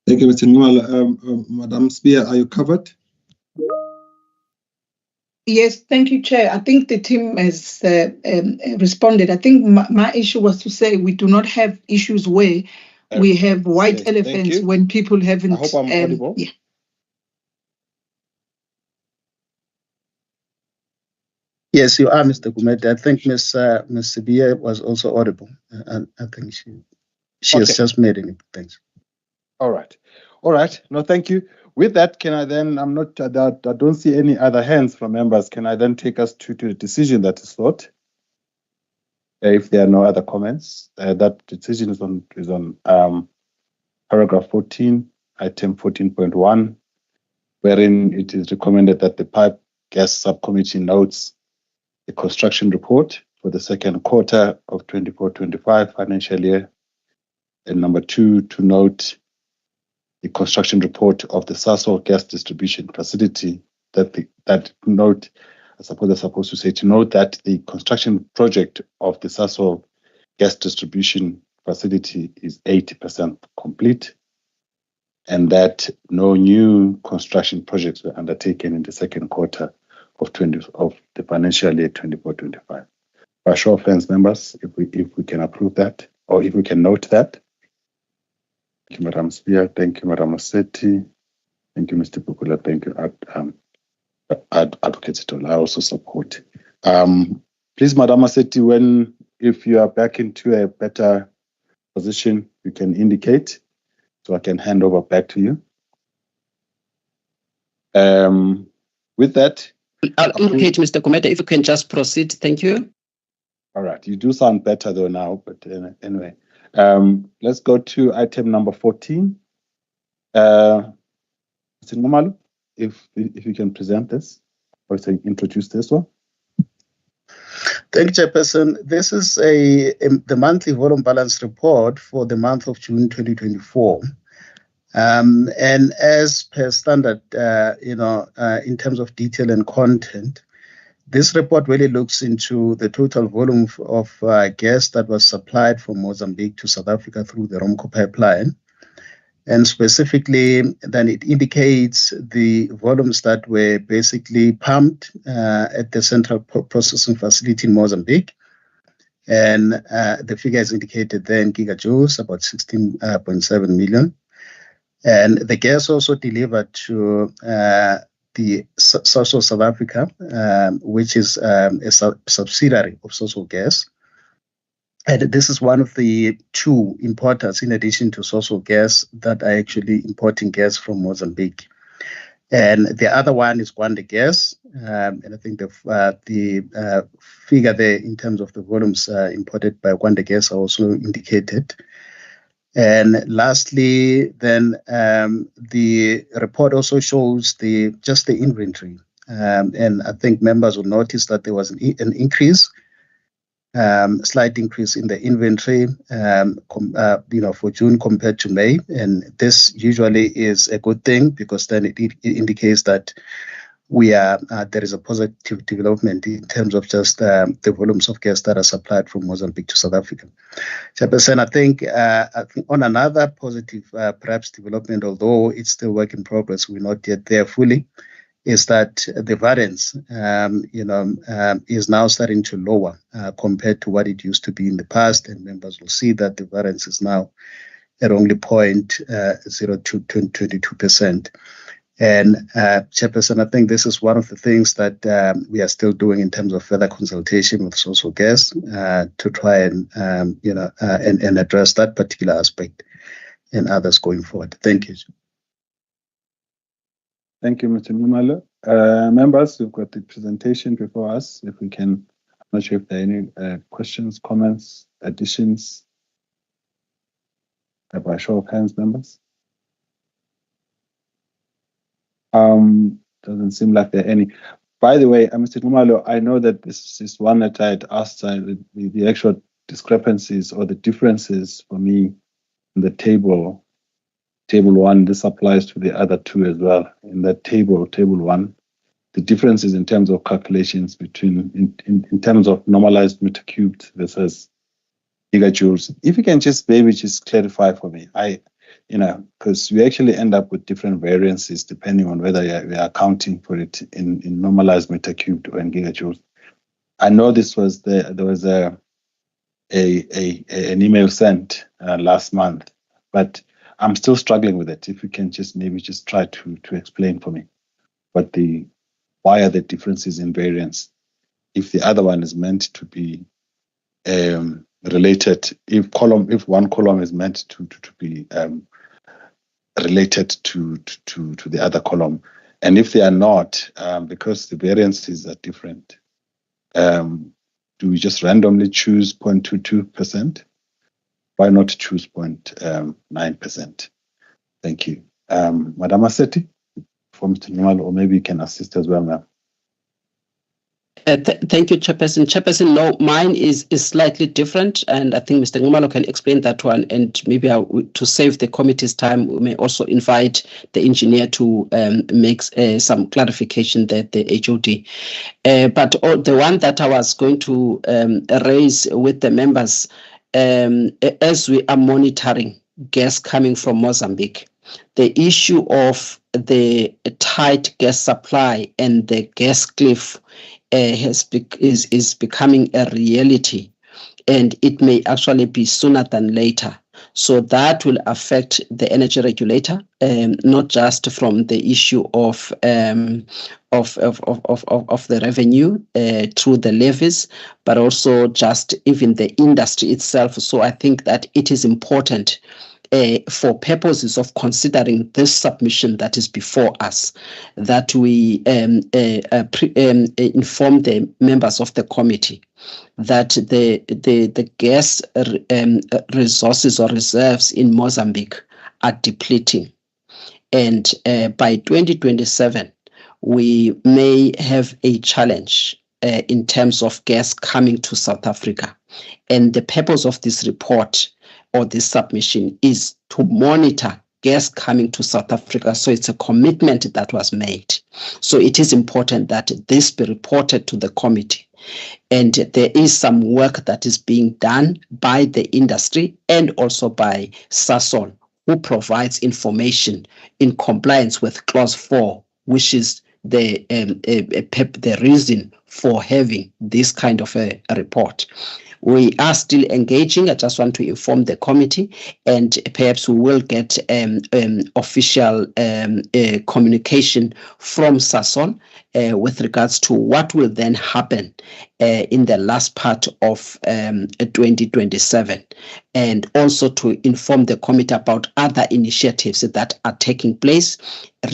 Thank you, Mr. Nimal. Madam Spear, are you covered? Yes, thank you, Chair. I think the team has responded. I think my issue was to say we do not have issues where we have white elephants when people haven't. I hope I'm audible. Yeah. Yes, you are, Mr. Kumete. I think Ms. Sibia was also audible. I think she has just made any things. All right. All right. No, thank you. With that, can I then, I don't see any other hands from members. Can I then take us to the decision that is sought? If there are no other comments, that decision is on paragraph 14, item 14.1, wherein it is recommended that the Pipe Gas Subcommittee notes the construction report for the second quarter of 24-25 financial year. And number 2, to note the construction report of the Sasol gas distribution facility. That note, I suppose they're supposed to say to note that the construction project of the Sasol gas distribution facility is 80% complete, and that no new construction projects were undertaken in the second quarter of the financial year 24-25. By show of hands, members, if we can approve that, or if we can note that. Thank you, Madam Spear. Thank you, Madam Maseti. Thank you, Mr. Bukula. Thank you, Advocate Sitola. I also support. Please, Madam Maseti, if you are back into a better position, you can indicate so I can hand over back to you. With that, I'll indicate, Mr. Kumete, if you can just proceed. Thank you. All right. You do sound better though now, but anyway. Let's go to item number 14. Mr. Nomalu, if you can present this or introduce this one. Thank you, Chairperson. This is the monthly volume balance report for the month of June 2024. And as per standard, in terms of detail and content, this report really looks into the total volume of gas that was supplied from Mozambique to South Africa through the Romco pipeline. And specifically, then it indicates the volumes that were basically pumped at the central processing facility in Mozambique. And the figure is indicated there in gigajoules, about 16.7 million. And the gas also delivered to the Sasol South Africa, which is a subsidiary of Sasol Gas. And this is one of the 2 importers, in addition to Sasol Gas, that are actually importing gas from Mozambique. And the other one is Gwanda Gas. And I think the figure there in terms of the volumes imported by Gwanda Gas are also indicated. And lastly, then the report also shows just the inventory. And I think members will notice that there was an increase, slight increase in the inventory, for June compared to May. And this usually is a good thing, because then it indicates that there is a positive development in terms of just the volumes of gas that are supplied from Mozambique to South Africa. Chairperson, I think on another positive perhaps development, although it's still work in progress, we're not yet there fully, is that the variance is now starting to lower compared to what it used to be in the past, and members will see that the variance is now at only 0.0222%. And Chairperson, I think this is one of the things that we are still doing in terms of further consultation with Social Gas to try and address that particular aspect and others going forward. Thank you. Thank you, Mr. Numalo. Members, we've got the presentation before us. If we can, I'm not sure if there are any questions, comments, additions. By show of hands, members. Doesn't seem like there are any. By the way, Mr. Numalo, I know that this is one that I had asked, the actual discrepancies or the differences for me in the table 1, this applies to the other two as well. In that table 1, the differences in terms of calculations between, in terms of normalized meter cubed versus gigajoules. If you can just maybe just clarify for me, because we actually end up with different variances depending on whether we are accounting for it in normalized meter cubed or in gigajoules. I know there was an email sent last month, but I'm still struggling with it. If you can just maybe just try to explain for me why are the differences in variance if the other one is meant to be related, if one column is meant to be related to the other column, and if they are not, because the variances are different, do we just randomly choose 0.22%? Why not choose 0.9%? Thank you. Madam Massetti, for Mr. Numalo, or maybe you can assist as well, ma'am. Thank you, Chairperson. Chairperson, no, mine is slightly different, and I think Mr. Ngumalo can explain that one. And maybe to save the committee's time, we may also invite the engineer to make some clarification that the HOD. But the one that I was going to raise with the members, as we are monitoring gas coming from Mozambique, the issue of the tight gas supply and the gas cliff is becoming a reality, and it may actually be sooner than later. So that will affect the energy regulator, not just from the issue of the revenue through the levies, but also just even the industry itself. So I think that it is important for purposes of considering this submission that is before us, that we inform the members of the committee that the gas resources or reserves in Mozambique are depleting, and by 2027 we may have a challenge in terms of gas coming to South Africa. And the purpose of this report or this submission is to monitor gas coming to South Africa. So it's a commitment that was made. So it is important that this be reported to the committee. And there is some work that is being done by the industry and also by Sasol, who provides information in compliance with Clause 4, which is the reason for having this kind of a report. We are still engaging. I just want to inform the committee, and perhaps we will get official communication from Sasol with regards to what will then happen in the last part of 2027, and also to inform the committee about other initiatives that are taking place.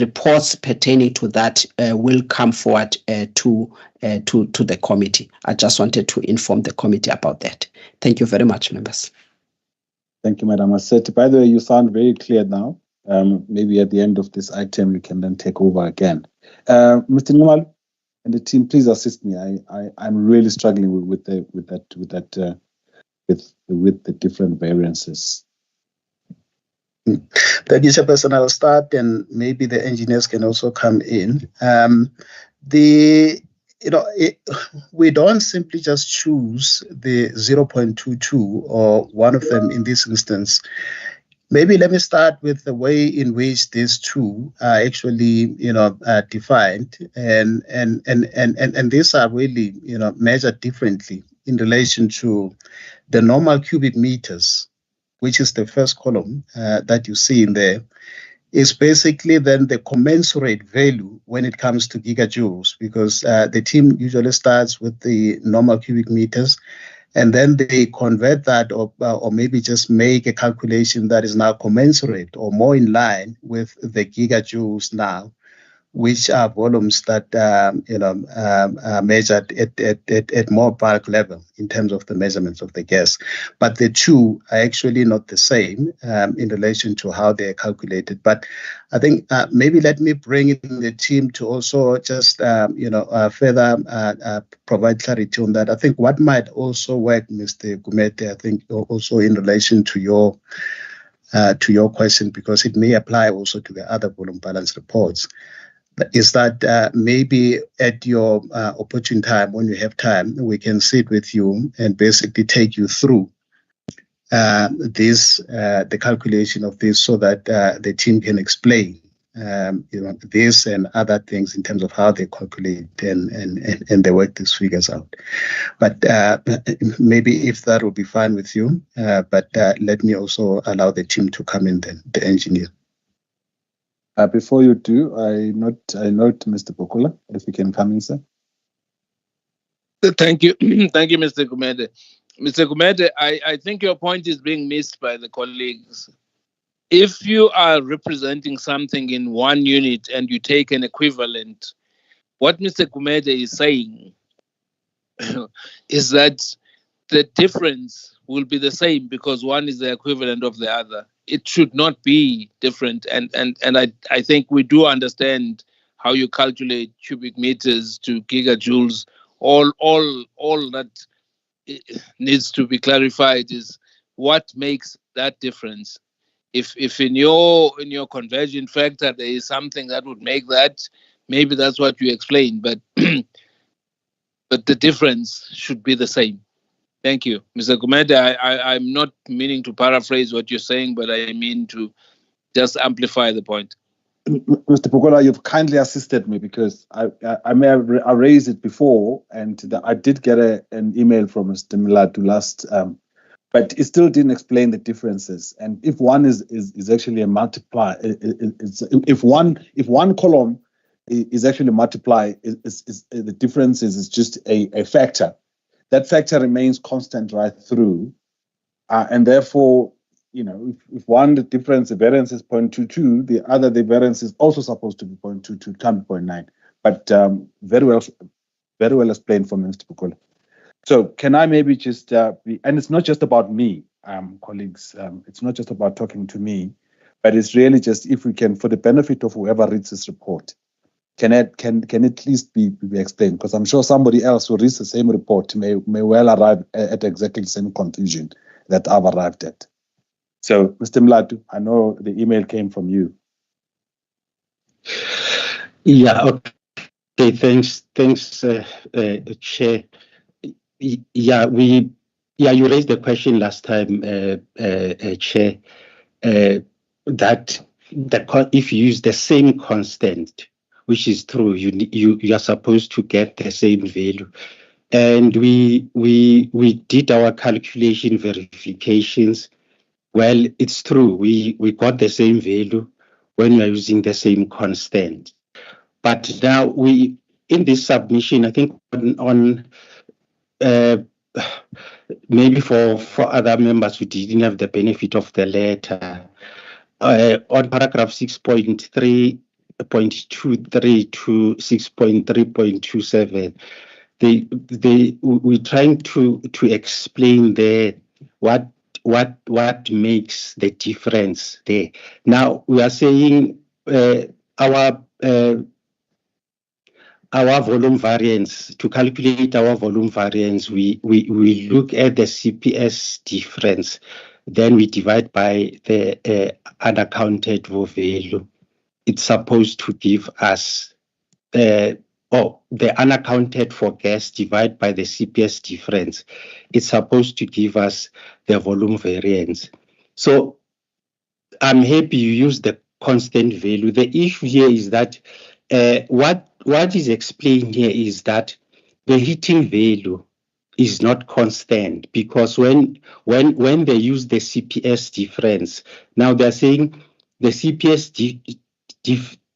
Reports pertaining to that will come forward to the committee. I just wanted to inform the committee about that. Thank you very much, members. Thank you, Madam Massetti. By the way, you sound very clear now. Maybe at the end of this item, you can then take over again. Mr. Numal and the team, please assist me. I'm really struggling with the different variances. Thank you, Chairperson. I'll start, and maybe the engineers can also come in. We don't simply just choose the 0.22 or one of them in this instance. Maybe let me start with the way in which these two are actually, defined, and these are really, measured differently in relation to the normal cubic meters, which is the first column that you see in there, is basically then the commensurate value when it comes to gigajoules, because the team usually starts with the normal cubic meters, and then they convert that or maybe just make a calculation that is now commensurate or more in line with the gigajoules now, which are volumes that are measured at more bulk level in terms of the measurements of the gas. But the two are actually not the same in relation to how they are calculated. But I think maybe let me bring in the team to also just further provide clarity on that. I think what might also work, Mr. Gumede, I think also in relation to your question, because it may apply also to the other volume balance reports, is that maybe at your opportune time, when you have time, we can sit with you and basically take you through the calculation of this, so that the team can explain this and other things in terms of how they calculate and they work these figures out. But maybe if that will be fine with you, but let me also allow the team to come in then, the engineer. Before you do, I note Mr. Pokula, if you can come in, sir. Thank you. Thank you, Mr. Gumede. Mr. Gumede, I think your point is being missed by the colleagues. If you are representing something in one unit and you take an equivalent, what Mr. Gumede is saying is that the difference will be the same because one is the equivalent of the other. It should not be different. And I think we do understand how you calculate cubic meters to gigajoules. All that needs to be clarified is what makes that difference. If in your conversion factor there is something that would make that, maybe that's what you explained, but but the difference should be the same. Thank you. Mr. Gumede, I'm not meaning to paraphrase what you're saying, but I mean to just amplify the point. Mr. Pokula, you've kindly assisted me because I may have raised it before, and I did get an email from Mr. Milatu last, but it still didn't explain the differences. And if one is actually a multiply, if one column is actually multiply, the difference is just a factor. That factor remains constant right through, and therefore, if one the variance is 0.22, the other the variance is also supposed to be 0.22, can be 0.9. But very well explained from Mr. Pukula. So can I maybe just and it's not just about me, colleagues. It's not just about talking to me, but it's really just if we can, for the benefit of whoever reads this report, can at least be explained? Because I'm sure somebody else who reads the same report may well arrive at exactly the same conclusion that I've arrived at. So, Mr. Mlatu, I know the email came from you. Yeah. Okay. Thanks, Chair. Yeah, you raised the question last time, Chair, that if you use the same constant, which is true, you are supposed to get the same value. And we did our calculation verifications. Well, it's true. We got the same value when we are using the same constant. But now in this submission, I think on maybe for other members who didn't have the benefit of the letter, on paragraph 6.3.23 to 6.3.27, we're trying to explain there what makes the difference there. Now we are saying our volume variance. To calculate our volume variance, we look at the CPS difference, then we divide by the unaccounted for value. It's supposed to give us the unaccounted for gas divided by the CPS difference. It's supposed to give us the volume variance. So I'm happy you use the constant value. The issue here is that what is explained here is that the heating value is not constant, because when they use the CPS difference, now they're saying the CPS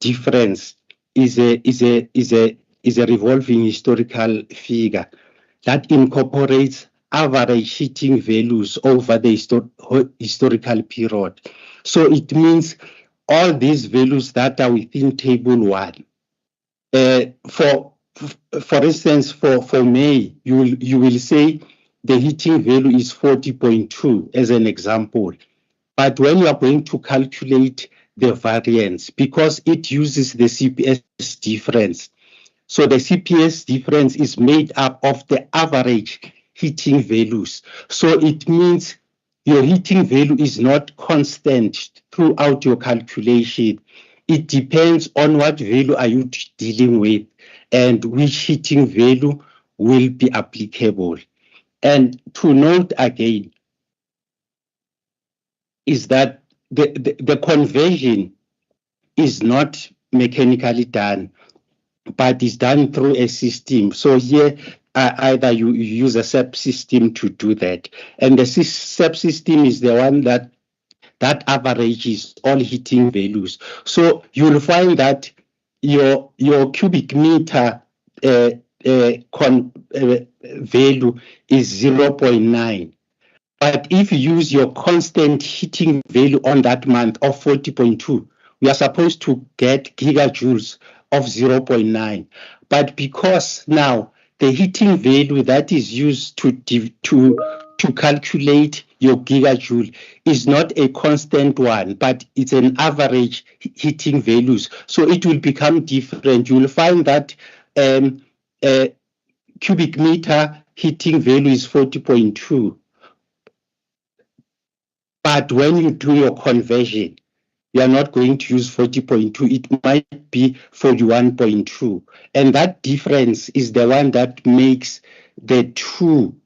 difference is a revolving historical figure that incorporates average heating values over the historical period. So it means all these values that are within table 1. For instance, for May, you will say the heating value is 40.2 as an example. But when you are going to calculate the variance, because it uses the CPS difference, so the CPS difference is made up of the average heating values. So it means your heating value is not constant throughout your calculation. It depends on what value are you dealing with and which heating value will be applicable. And to note again is that the conversion is not mechanically done, but is done through a system. So here, either you use a subsystem to do that. And the subsystem is the one that averages all heating values. So you'll find that your cubic meter value is 0.9. But if you use your constant heating value on that month of 40.2, we are supposed to get gigajoules of 0.9. But because now the heating value that is used to calculate your gigajoule is not a constant one, but it's an average heating values. So it will become different. You will find that cubic meter heating value is 40.2. But when you do your conversion, you are not going to use 40.2. It might be 41.2. And that difference is the one that makes the two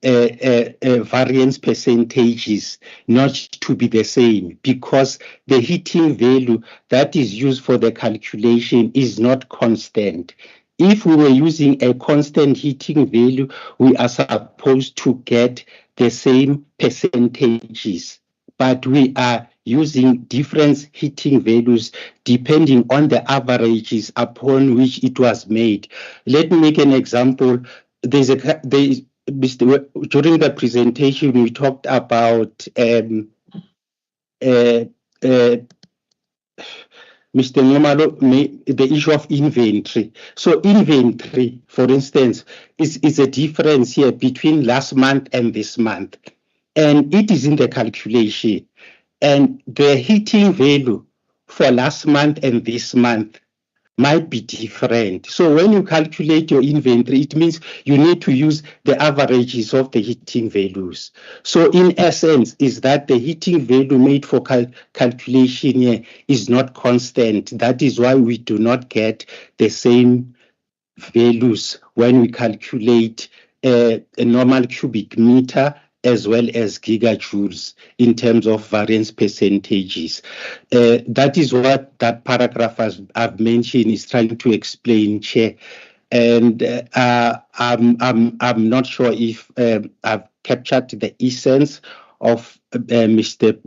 variance percentages not to be the same, because the heating value that is used for the calculation is not constant. If we were using a constant heating value, we are supposed to get the same percentages, but we are using different heating values depending on the averages upon which it was made. Let me make an example. During the presentation, we talked about Mr. Nomalo, the issue of inventory. So inventory, for instance, is a difference here between last month and this month. And it is in the calculation. And the heating value for last month and this month might be different. So when you calculate your inventory, it means you need to use the averages of the heating values. So in essence, is that the heating value made for calculation here is not constant. That is why we do not get the same values when we calculate a normal cubic meter as well as gigajoules in terms of variance percentages. That is what that paragraph I've mentioned is trying to explain, Chair. And I'm not sure if I've captured the essence of Mr.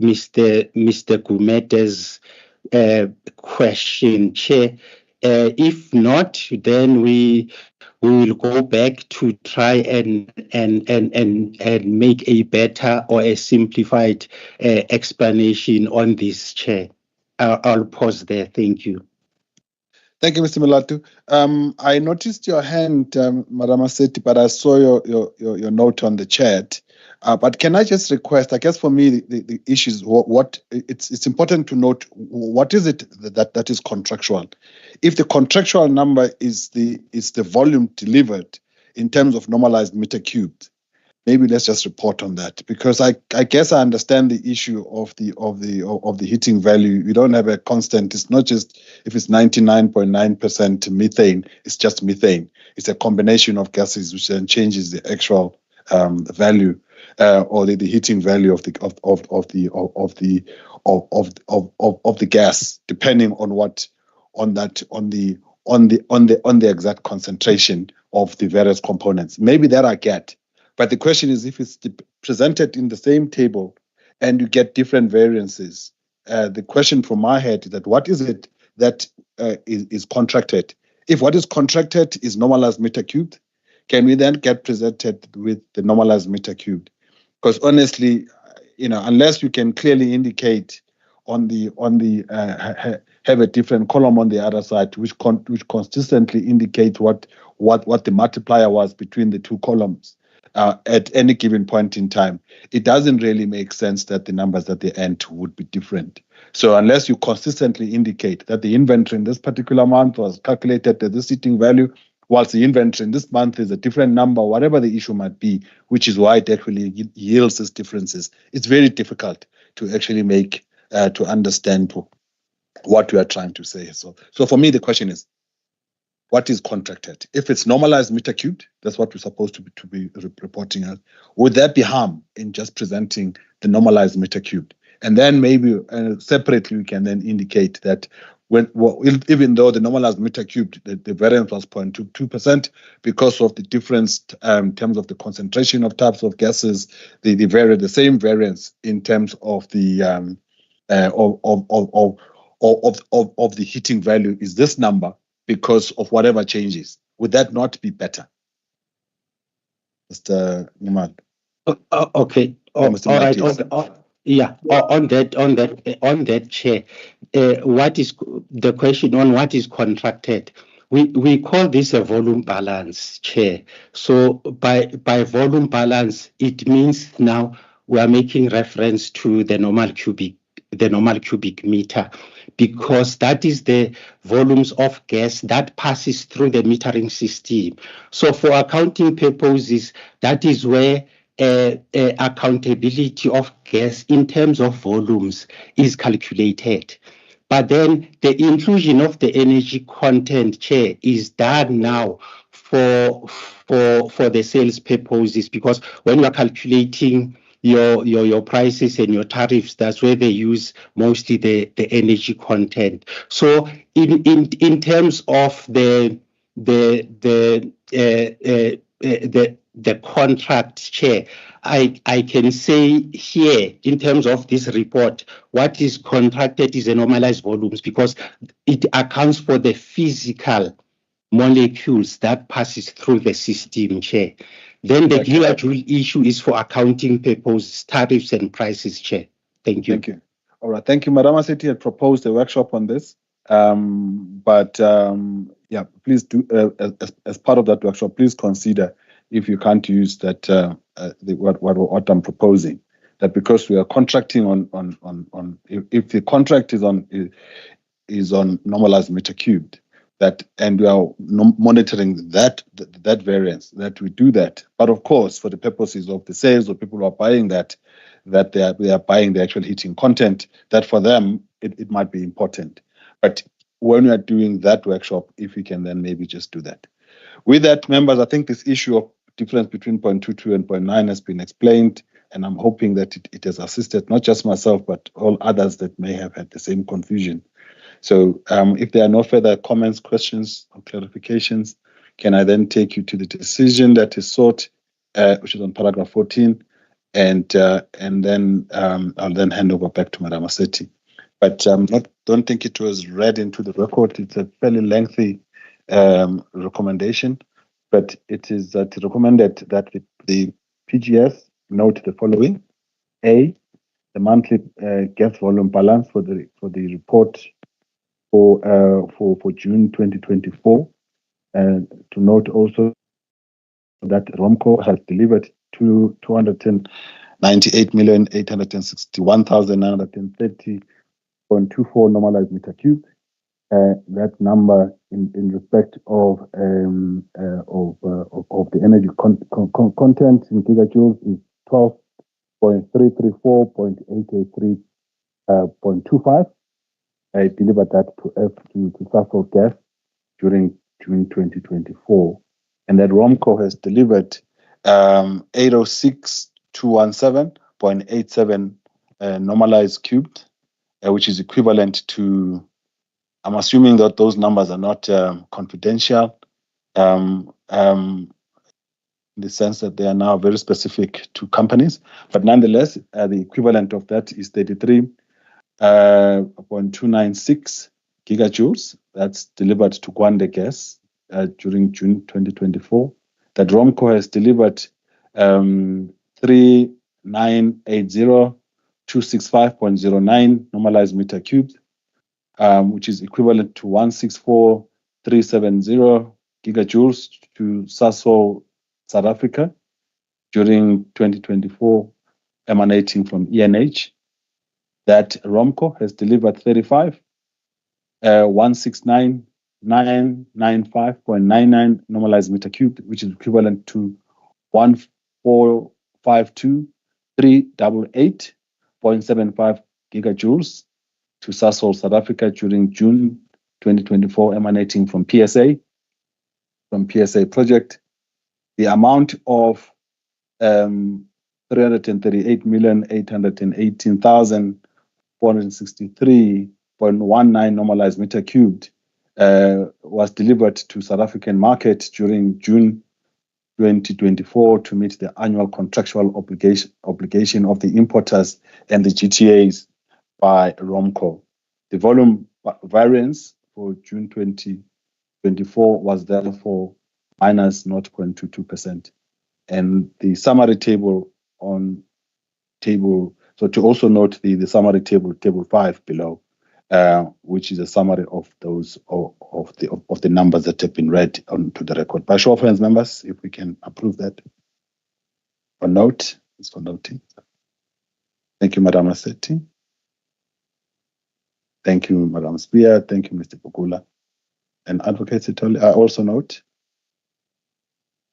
Gumede's question, Chair. If not, then we will go back to try and make a better or a simplified explanation on this, Chair. I'll pause there. Thank you. Thank you, Mr. Milatu. I noticed your hand, Madam Aseti, but I saw your note on the chat. But can I just request, I guess for me, the issue is it's important to note what is it that is contractual. If the contractual number is the volume delivered in terms of normalized meter cubed, maybe let's just report on that, because I guess I understand the issue of the heating value. We don't have a constant. It's not just if it's 99.9% methane, it's just methane. It's a combination of gases which then changes the actual value or the heating value of the gas, depending on the exact concentration of the various components. Maybe that I get. But the question is, if it's presented in the same table and you get different variances, the question from my head is that what is it that is contracted? If what is contracted is normalized meter cubed, can we then get presented with the normalized meter cubed? Because honestly, unless you can clearly indicate have a different column on the other side, which consistently indicate what the multiplier was between the two columns. At any given point in time, it doesn't really make sense that the numbers at the end would be different. So unless you consistently indicate that the inventory in this particular month was calculated at this heating value, whilst the inventory in this month is a different number, whatever the issue might be, which is why it actually yields these differences, it's very difficult to actually make to understand what we are trying to say. So for me, the question is, what is contracted? If it's normalized meter cubed, that's what we're supposed to be reporting as. Would there be harm in just presenting the normalized meter cubed? And then maybe separately we can then indicate that even though the normalized meter cubed, the variance was 0.22%, because of the difference in terms of the concentration of types of gases, the same variance in terms of the of the heating value is this number, because of whatever changes. Would that not be better, Mr. Numan? Okay. All right. On that, Chair, what is the question on what is contracted? We call this a volume balance, Chair. So by volume balance, it means now we are making reference to the normal cubic meter, because that is the volumes of gas that passes through the metering system. So for accounting purposes, that is where accountability of gas in terms of volumes is calculated. But then the inclusion of the energy content, Chair, is done now for the sales purposes, because when you are calculating your prices and your tariffs, that's where they use mostly the energy content. So in terms of the contract, Chair, I can say here in terms of this report, what is contracted is a normalized volumes, because it accounts for the physical molecules that passes through the system, Chair. Then the gigajoule issue is for accounting purposes, tariffs and prices, Chair. Thank you. Thank you. All right. Thank you. Madam Aseti had proposed a workshop on this. Yeah, please do, as part of that workshop, please consider if you can't use that, what I'm proposing, that because we are contracting on if the contract is on normalized meter cubed, that, and we are monitoring that variance, that we do that. But of course, for the purposes of the sales or people who are buying that they are buying the actual heating content, that for them it might be important. But when we are doing that workshop, if we can then maybe just do that. With that, members, I think this issue of difference between 0.22 and 0.9 has been explained, and I'm hoping that it has assisted not just myself, but all others that may have had the same confusion. So if there are no further comments, questions, or clarifications, can I then take you to the decision that is sought, which is on paragraph 14, and then I'll then hand over back to Madam Aseti. But don't think it was read into the record. It's a fairly lengthy recommendation, but it is recommended that the PGS note the following: A, the monthly gas volume balance for the report for June 2024. And to note also that ROMCO has delivered 298,861,930.24 normalized meter cube. That number in respect of the energy content in gigajoules is 12.334.883.25. I delivered that to Sasol Gas during June 2024, and that ROMCO has delivered 806,217.87 normalized cubed, which is equivalent to, I'm assuming that those numbers are not confidential, in the sense that they are now very specific to companies, but nonetheless, the equivalent of that is 33.296 gigajoules. That's delivered to Gwande Gas during June 2024. That ROMCO has delivered 3980,265.09 normalized meter cubed, which is equivalent to 164,370 gigajoules to Sasol South Africa during 2024, emanating from ENH. That ROMCO has delivered 169,995.99 normalized meter cubed, which is equivalent to 1452388.75 gigajoules to Sasol South Africa during June 2024, emanating from PSA project. The amount of 338,818,463.19 normalized meter cubed was delivered to South African market during June 2024 to meet the annual contractual obligation of the importers and the GTAs by ROMCO. The volume variance for June 2024 was therefore minus 0.22%. And the summary table so to also note the summary table 5 below, which is a summary of those of the numbers that have been read onto the record. By show of hands, members, if we can approve that. For note, it's for noting. Thank you, Madam Massetti. Thank you, Madam Spear. Thank you, Mr. Pukula. And Advocate Sithole, I also note.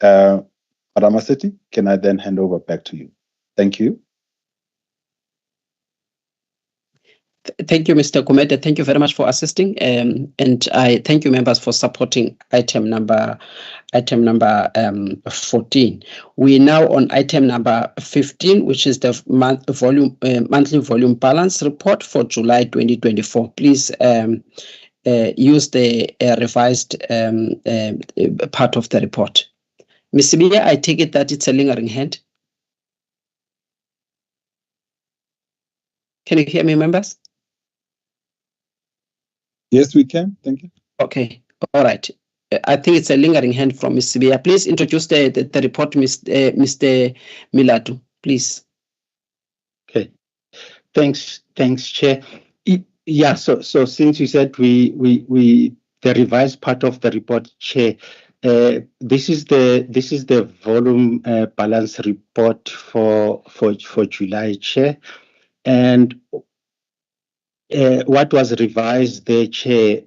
Madam Massetti, can I then hand over back to you? Thank you. Thank you, Mr. Kumete. Thank you very much for assisting, and I thank you, members, for supporting item number 14. We now on item number 15, which is the monthly volume balance report for July 2024. Please use the revised part of the report. Ms. Sibiya, I take it that it's a lingering hand. Can you hear me, members? Yes, we can. Thank you. Okay. All right. I think it's a lingering hand from Ms. Sibiya. Please introduce the report, Mr. Milatu, please. Okay. Thanks, Chair. Yeah. So since you said we the revised part of the report, Chair, this is the volume balance report for July, Chair, and what was revised there, Chair,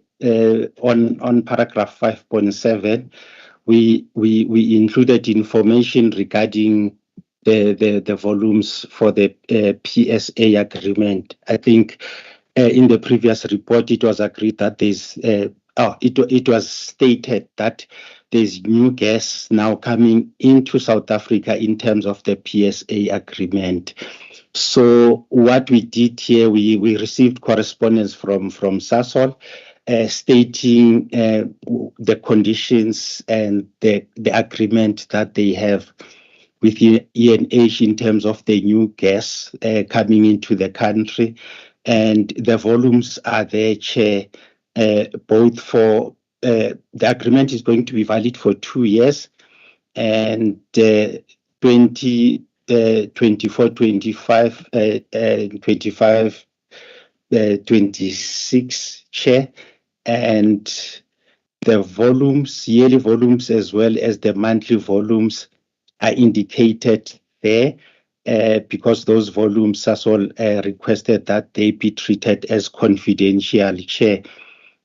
on paragraph 5.7, we included information regarding the volumes for the PSA agreement. I think in the previous report it was agreed that it was stated that there's new gas now coming into South Africa in terms of the PSA agreement. So what we did here, we received correspondence from Sasol stating the conditions and the agreement that they have with ENH in terms of the new gas coming into the country. And the volumes are there, Chair, both for the agreement is going to be valid for 2 years, and 25, 26, Chair, and the volumes, yearly volumes as well as the monthly volumes are indicated there because those volumes as well requested that they be treated as confidential, Chair.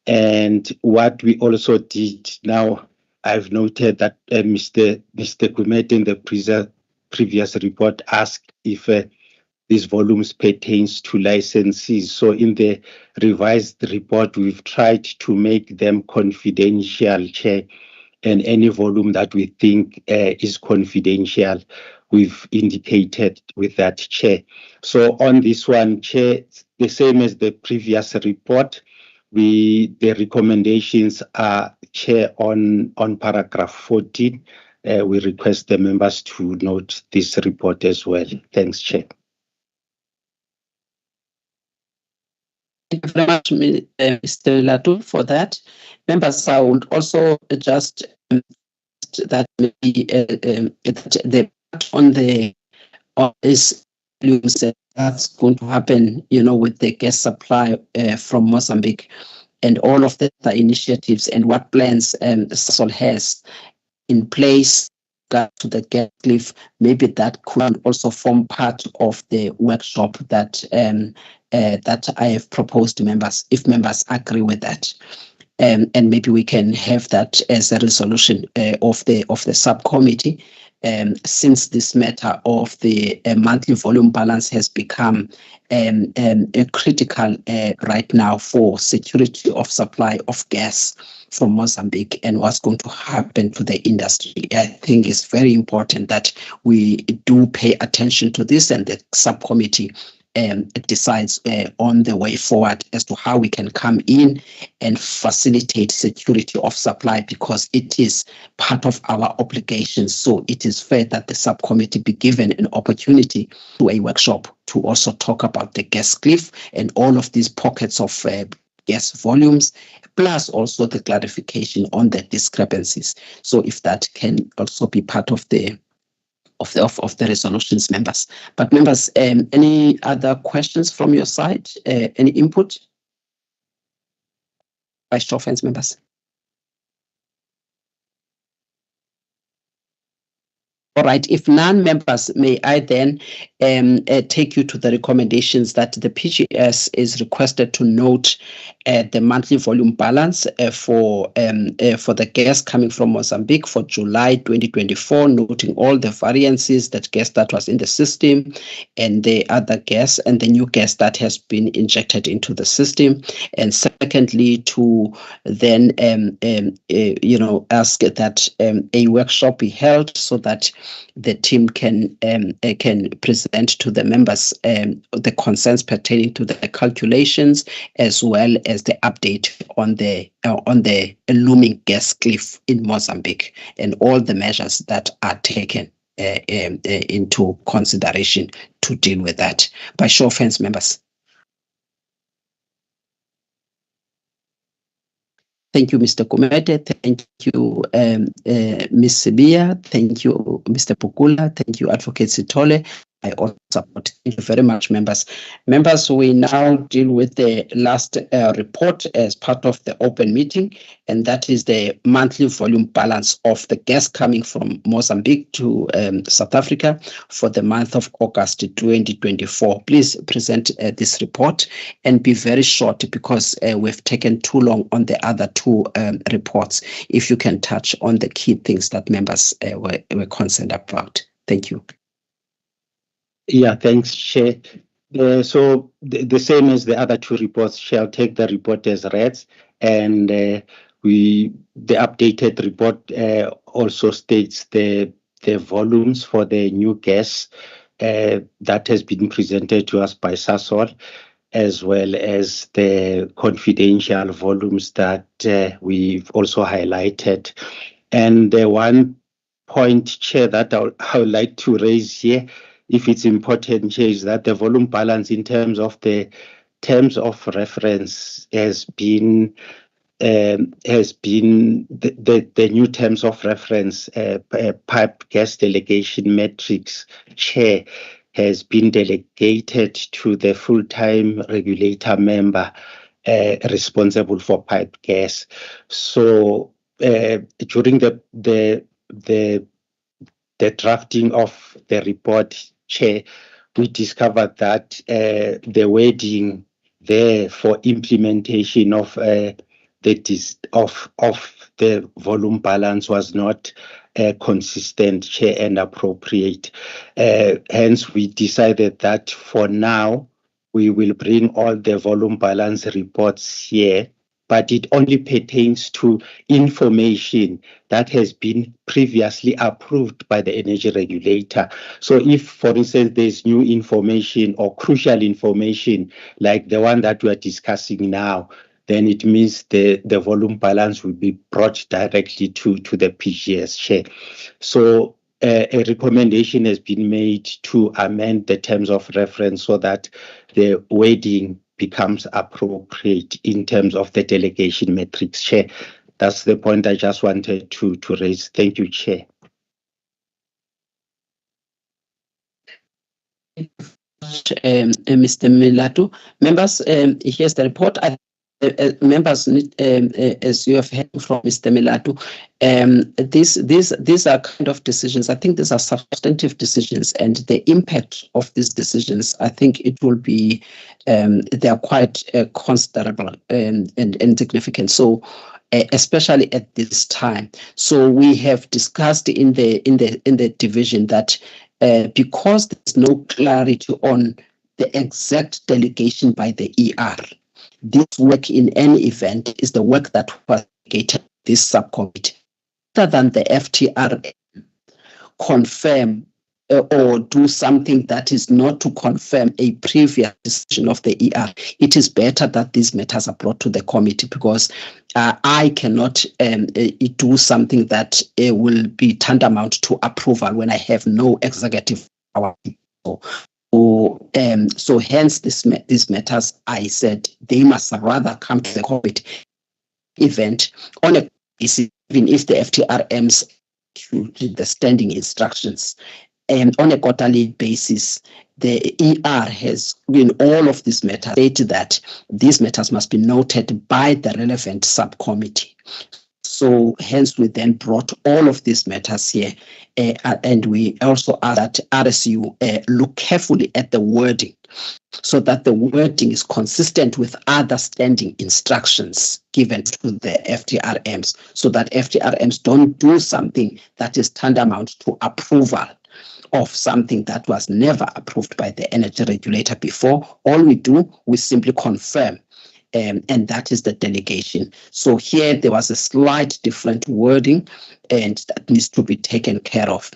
And what we also did now, I've noted that Mr. Kumet in the previous report asked if these volumes pertains to licensees. So in the revised report, we've tried to make them confidential, Chair, and any volume that we think is confidential, we've indicated with that, Chair. So on this one, Chair, the same as the previous report, the recommendations are, Chair, on paragraph 14. We request the members to note this report as well. Thanks, Chair. Thank you very much, Mr. Latu, for that. Members, I would also just that maybe the part on this that's going to happen, with the gas supply from Mozambique and all of the initiatives and what plans Sasol has in place to the gas cliff. Maybe that could also form part of the workshop that that I have proposed to members, if members agree with that. And maybe we can have that as a resolution of the subcommittee, since this matter of the monthly volume balance has become critical right now for security of supply of gas from Mozambique and what's going to happen to the industry. I think it's very important that we do pay attention to this, and the subcommittee decides on the way forward as to how we can come in and facilitate security of supply, because it is part of our obligations. So it is fair that the subcommittee be given an opportunity to a workshop to also talk about the gas cliff and all of these pockets of gas volumes, plus also the clarification on the discrepancies. So if that can also be part of the resolutions, members. But members, any other questions from your side? Any input? By show of hands, members. All right, if none, members, may I then take you to the recommendations that the PGS is requested to note the monthly volume balance for the gas coming from Mozambique for July 2024, noting all the variances, that gas that was in the system and the other gas and the new gas that has been injected into the system. And secondly, to then ask that a workshop be held so that the team can present to the members the concerns pertaining to the calculations, as well as the update on the looming gas cliff in Mozambique and all the measures that are taken into consideration to deal with that. By show of hands, members. Thank you, Mr. Kumete. Thank you, Ms. Sibia. Thank you, Mr. Pukula. Thank you, Advocate Sitole. I also support. Thank you very much, members. Members, we now deal with the last report as part of the open meeting, and that is the monthly volume balance of the gas coming from Mozambique to South Africa for the month of August 2024. Please present this report and be very short, because we've taken too long on the other two reports. If you can touch on the key things that members were concerned about. Thank you. Yeah, thanks, Chair. So the same as the other two reports, shall take the report as read, and the updated report also states the volumes for the new gas that has been presented to us by Sasol, as well as the confidential volumes that we've also highlighted. And the one point, Chair, that I would like to raise here, if it's important, Chair, is that the volume balance in terms of the terms of reference has been the new terms of reference pipe gas delegation matrix, Chair, has been delegated to the full-time regulator member responsible for piped gas. So during the drafting of the report, Chair, we discovered that the wording there for implementation of the volume balance was not consistent, Chair, and appropriate. Hence, we decided that for now we will bring all the volume balance reports here, but it only pertains to information that has been previously approved by the energy regulator. So if, for instance, there's new information or crucial information like the one that we are discussing now, then it means the volume balance will be brought directly to the PGS, Chair. So a recommendation has been made to amend the terms of reference so that the wording becomes appropriate in terms of the delegation matrix, Chair. That's the point I just wanted to raise. Thank you, Chair. Mr. Milatu. Members, here's the report. Members, as you have heard from Mr. Milatu, these are kind of decisions. I think these are substantive decisions, and the impact of these decisions, I think it will be, they are quite considerable and significant. So, especially at this time. So we have discussed in the division that because there's no clarity on the exact delegation by the ER, this work in any event is the work that was delegated to this subcommittee. Rather than the FTR confirm or do something that is not to confirm a previous decision of the ER, it is better that these matters are brought to the committee, because I cannot do something that will be tantamount to approval when I have no executive power. So hence these matters, I said they must rather come to the committee event on a basis, even if the FTRMs to the standing instructions. And on a quarterly basis, the ER has, in all of these matters, stated that these matters must be noted by the relevant subcommittee. So hence we then brought all of these matters here, and we also asked that RSU look carefully at the wording, so that the wording is consistent with other standing instructions given to the FTRMs, so that FTRMs don't do something that is tantamount to approval of something that was never approved by the energy regulator before. All we do, we simply confirm, and that is the delegation. So here there was a slight different wording, and that needs to be taken care of.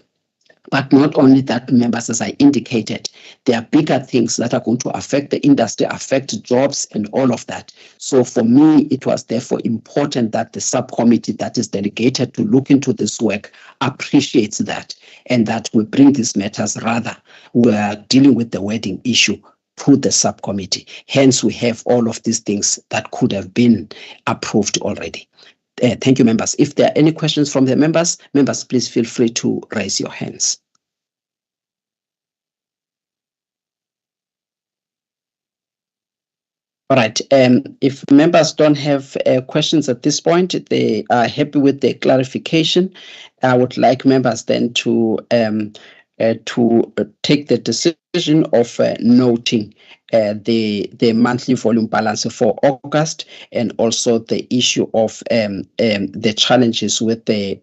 But not only that, members, as I indicated, there are bigger things that are going to affect the industry, affect jobs and all of that. So for me, it was therefore important that the subcommittee that is delegated to look into this work appreciates that, and that we bring these matters, rather, we are dealing with the wording issue to the subcommittee. Hence, we have all of these things that could have been approved already. Thank you, members. If there are any questions from the members, please feel free to raise your hands. All right. If members don't have questions at this point, they are happy with the clarification. I would like members then to take the decision of noting the monthly volume balance for August, and also the issue of the challenges with the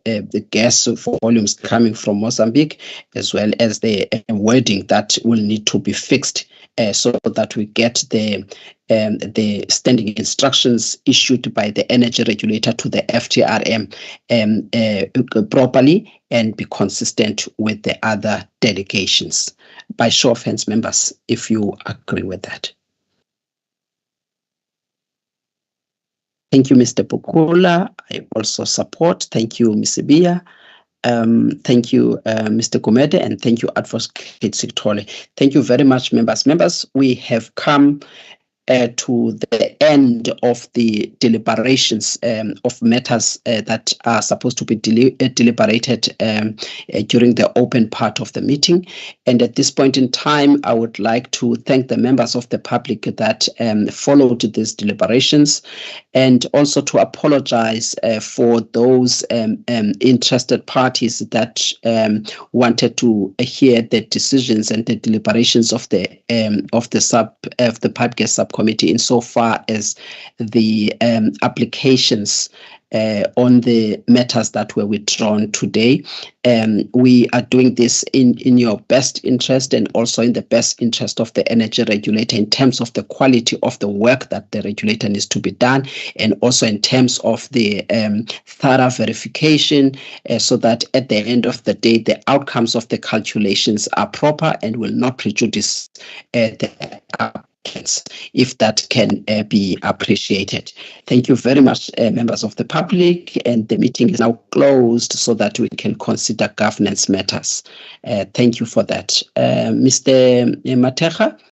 gas volumes coming from Mozambique, as well as the wording that will need to be fixed, so that we get the standing instructions issued by the energy regulator to the FTRM properly and be consistent with the other delegations. By show of hands, members, if you agree with that. Thank you, Mr. Pukula. I also support. Thank you, Ms. Bia. Thank you, Mr. Gumede, and thank you, Advocate Sitole. Thank you very much, members. Members, we have come to the end of the deliberations of matters that are supposed to be deliberated during the open part of the meeting. And at this point in time, I would like to thank the members of the public that followed these deliberations, and also to apologize for those interested parties that wanted to hear the decisions and the deliberations of the pipe gas subcommittee insofar as the applications on the matters that were withdrawn today. We are doing this in your best interest and also in the best interest of the energy regulator in terms of the quality of the work that the regulator needs to be done, and also in terms of the thorough verification so that at the end of the day, the outcomes of the calculations are proper and will not prejudice the applicants, if that can be appreciated. Thank you very much, members of the public, and the meeting is now closed so that we can consider governance matters. Thank you for that. Mr. Mateja?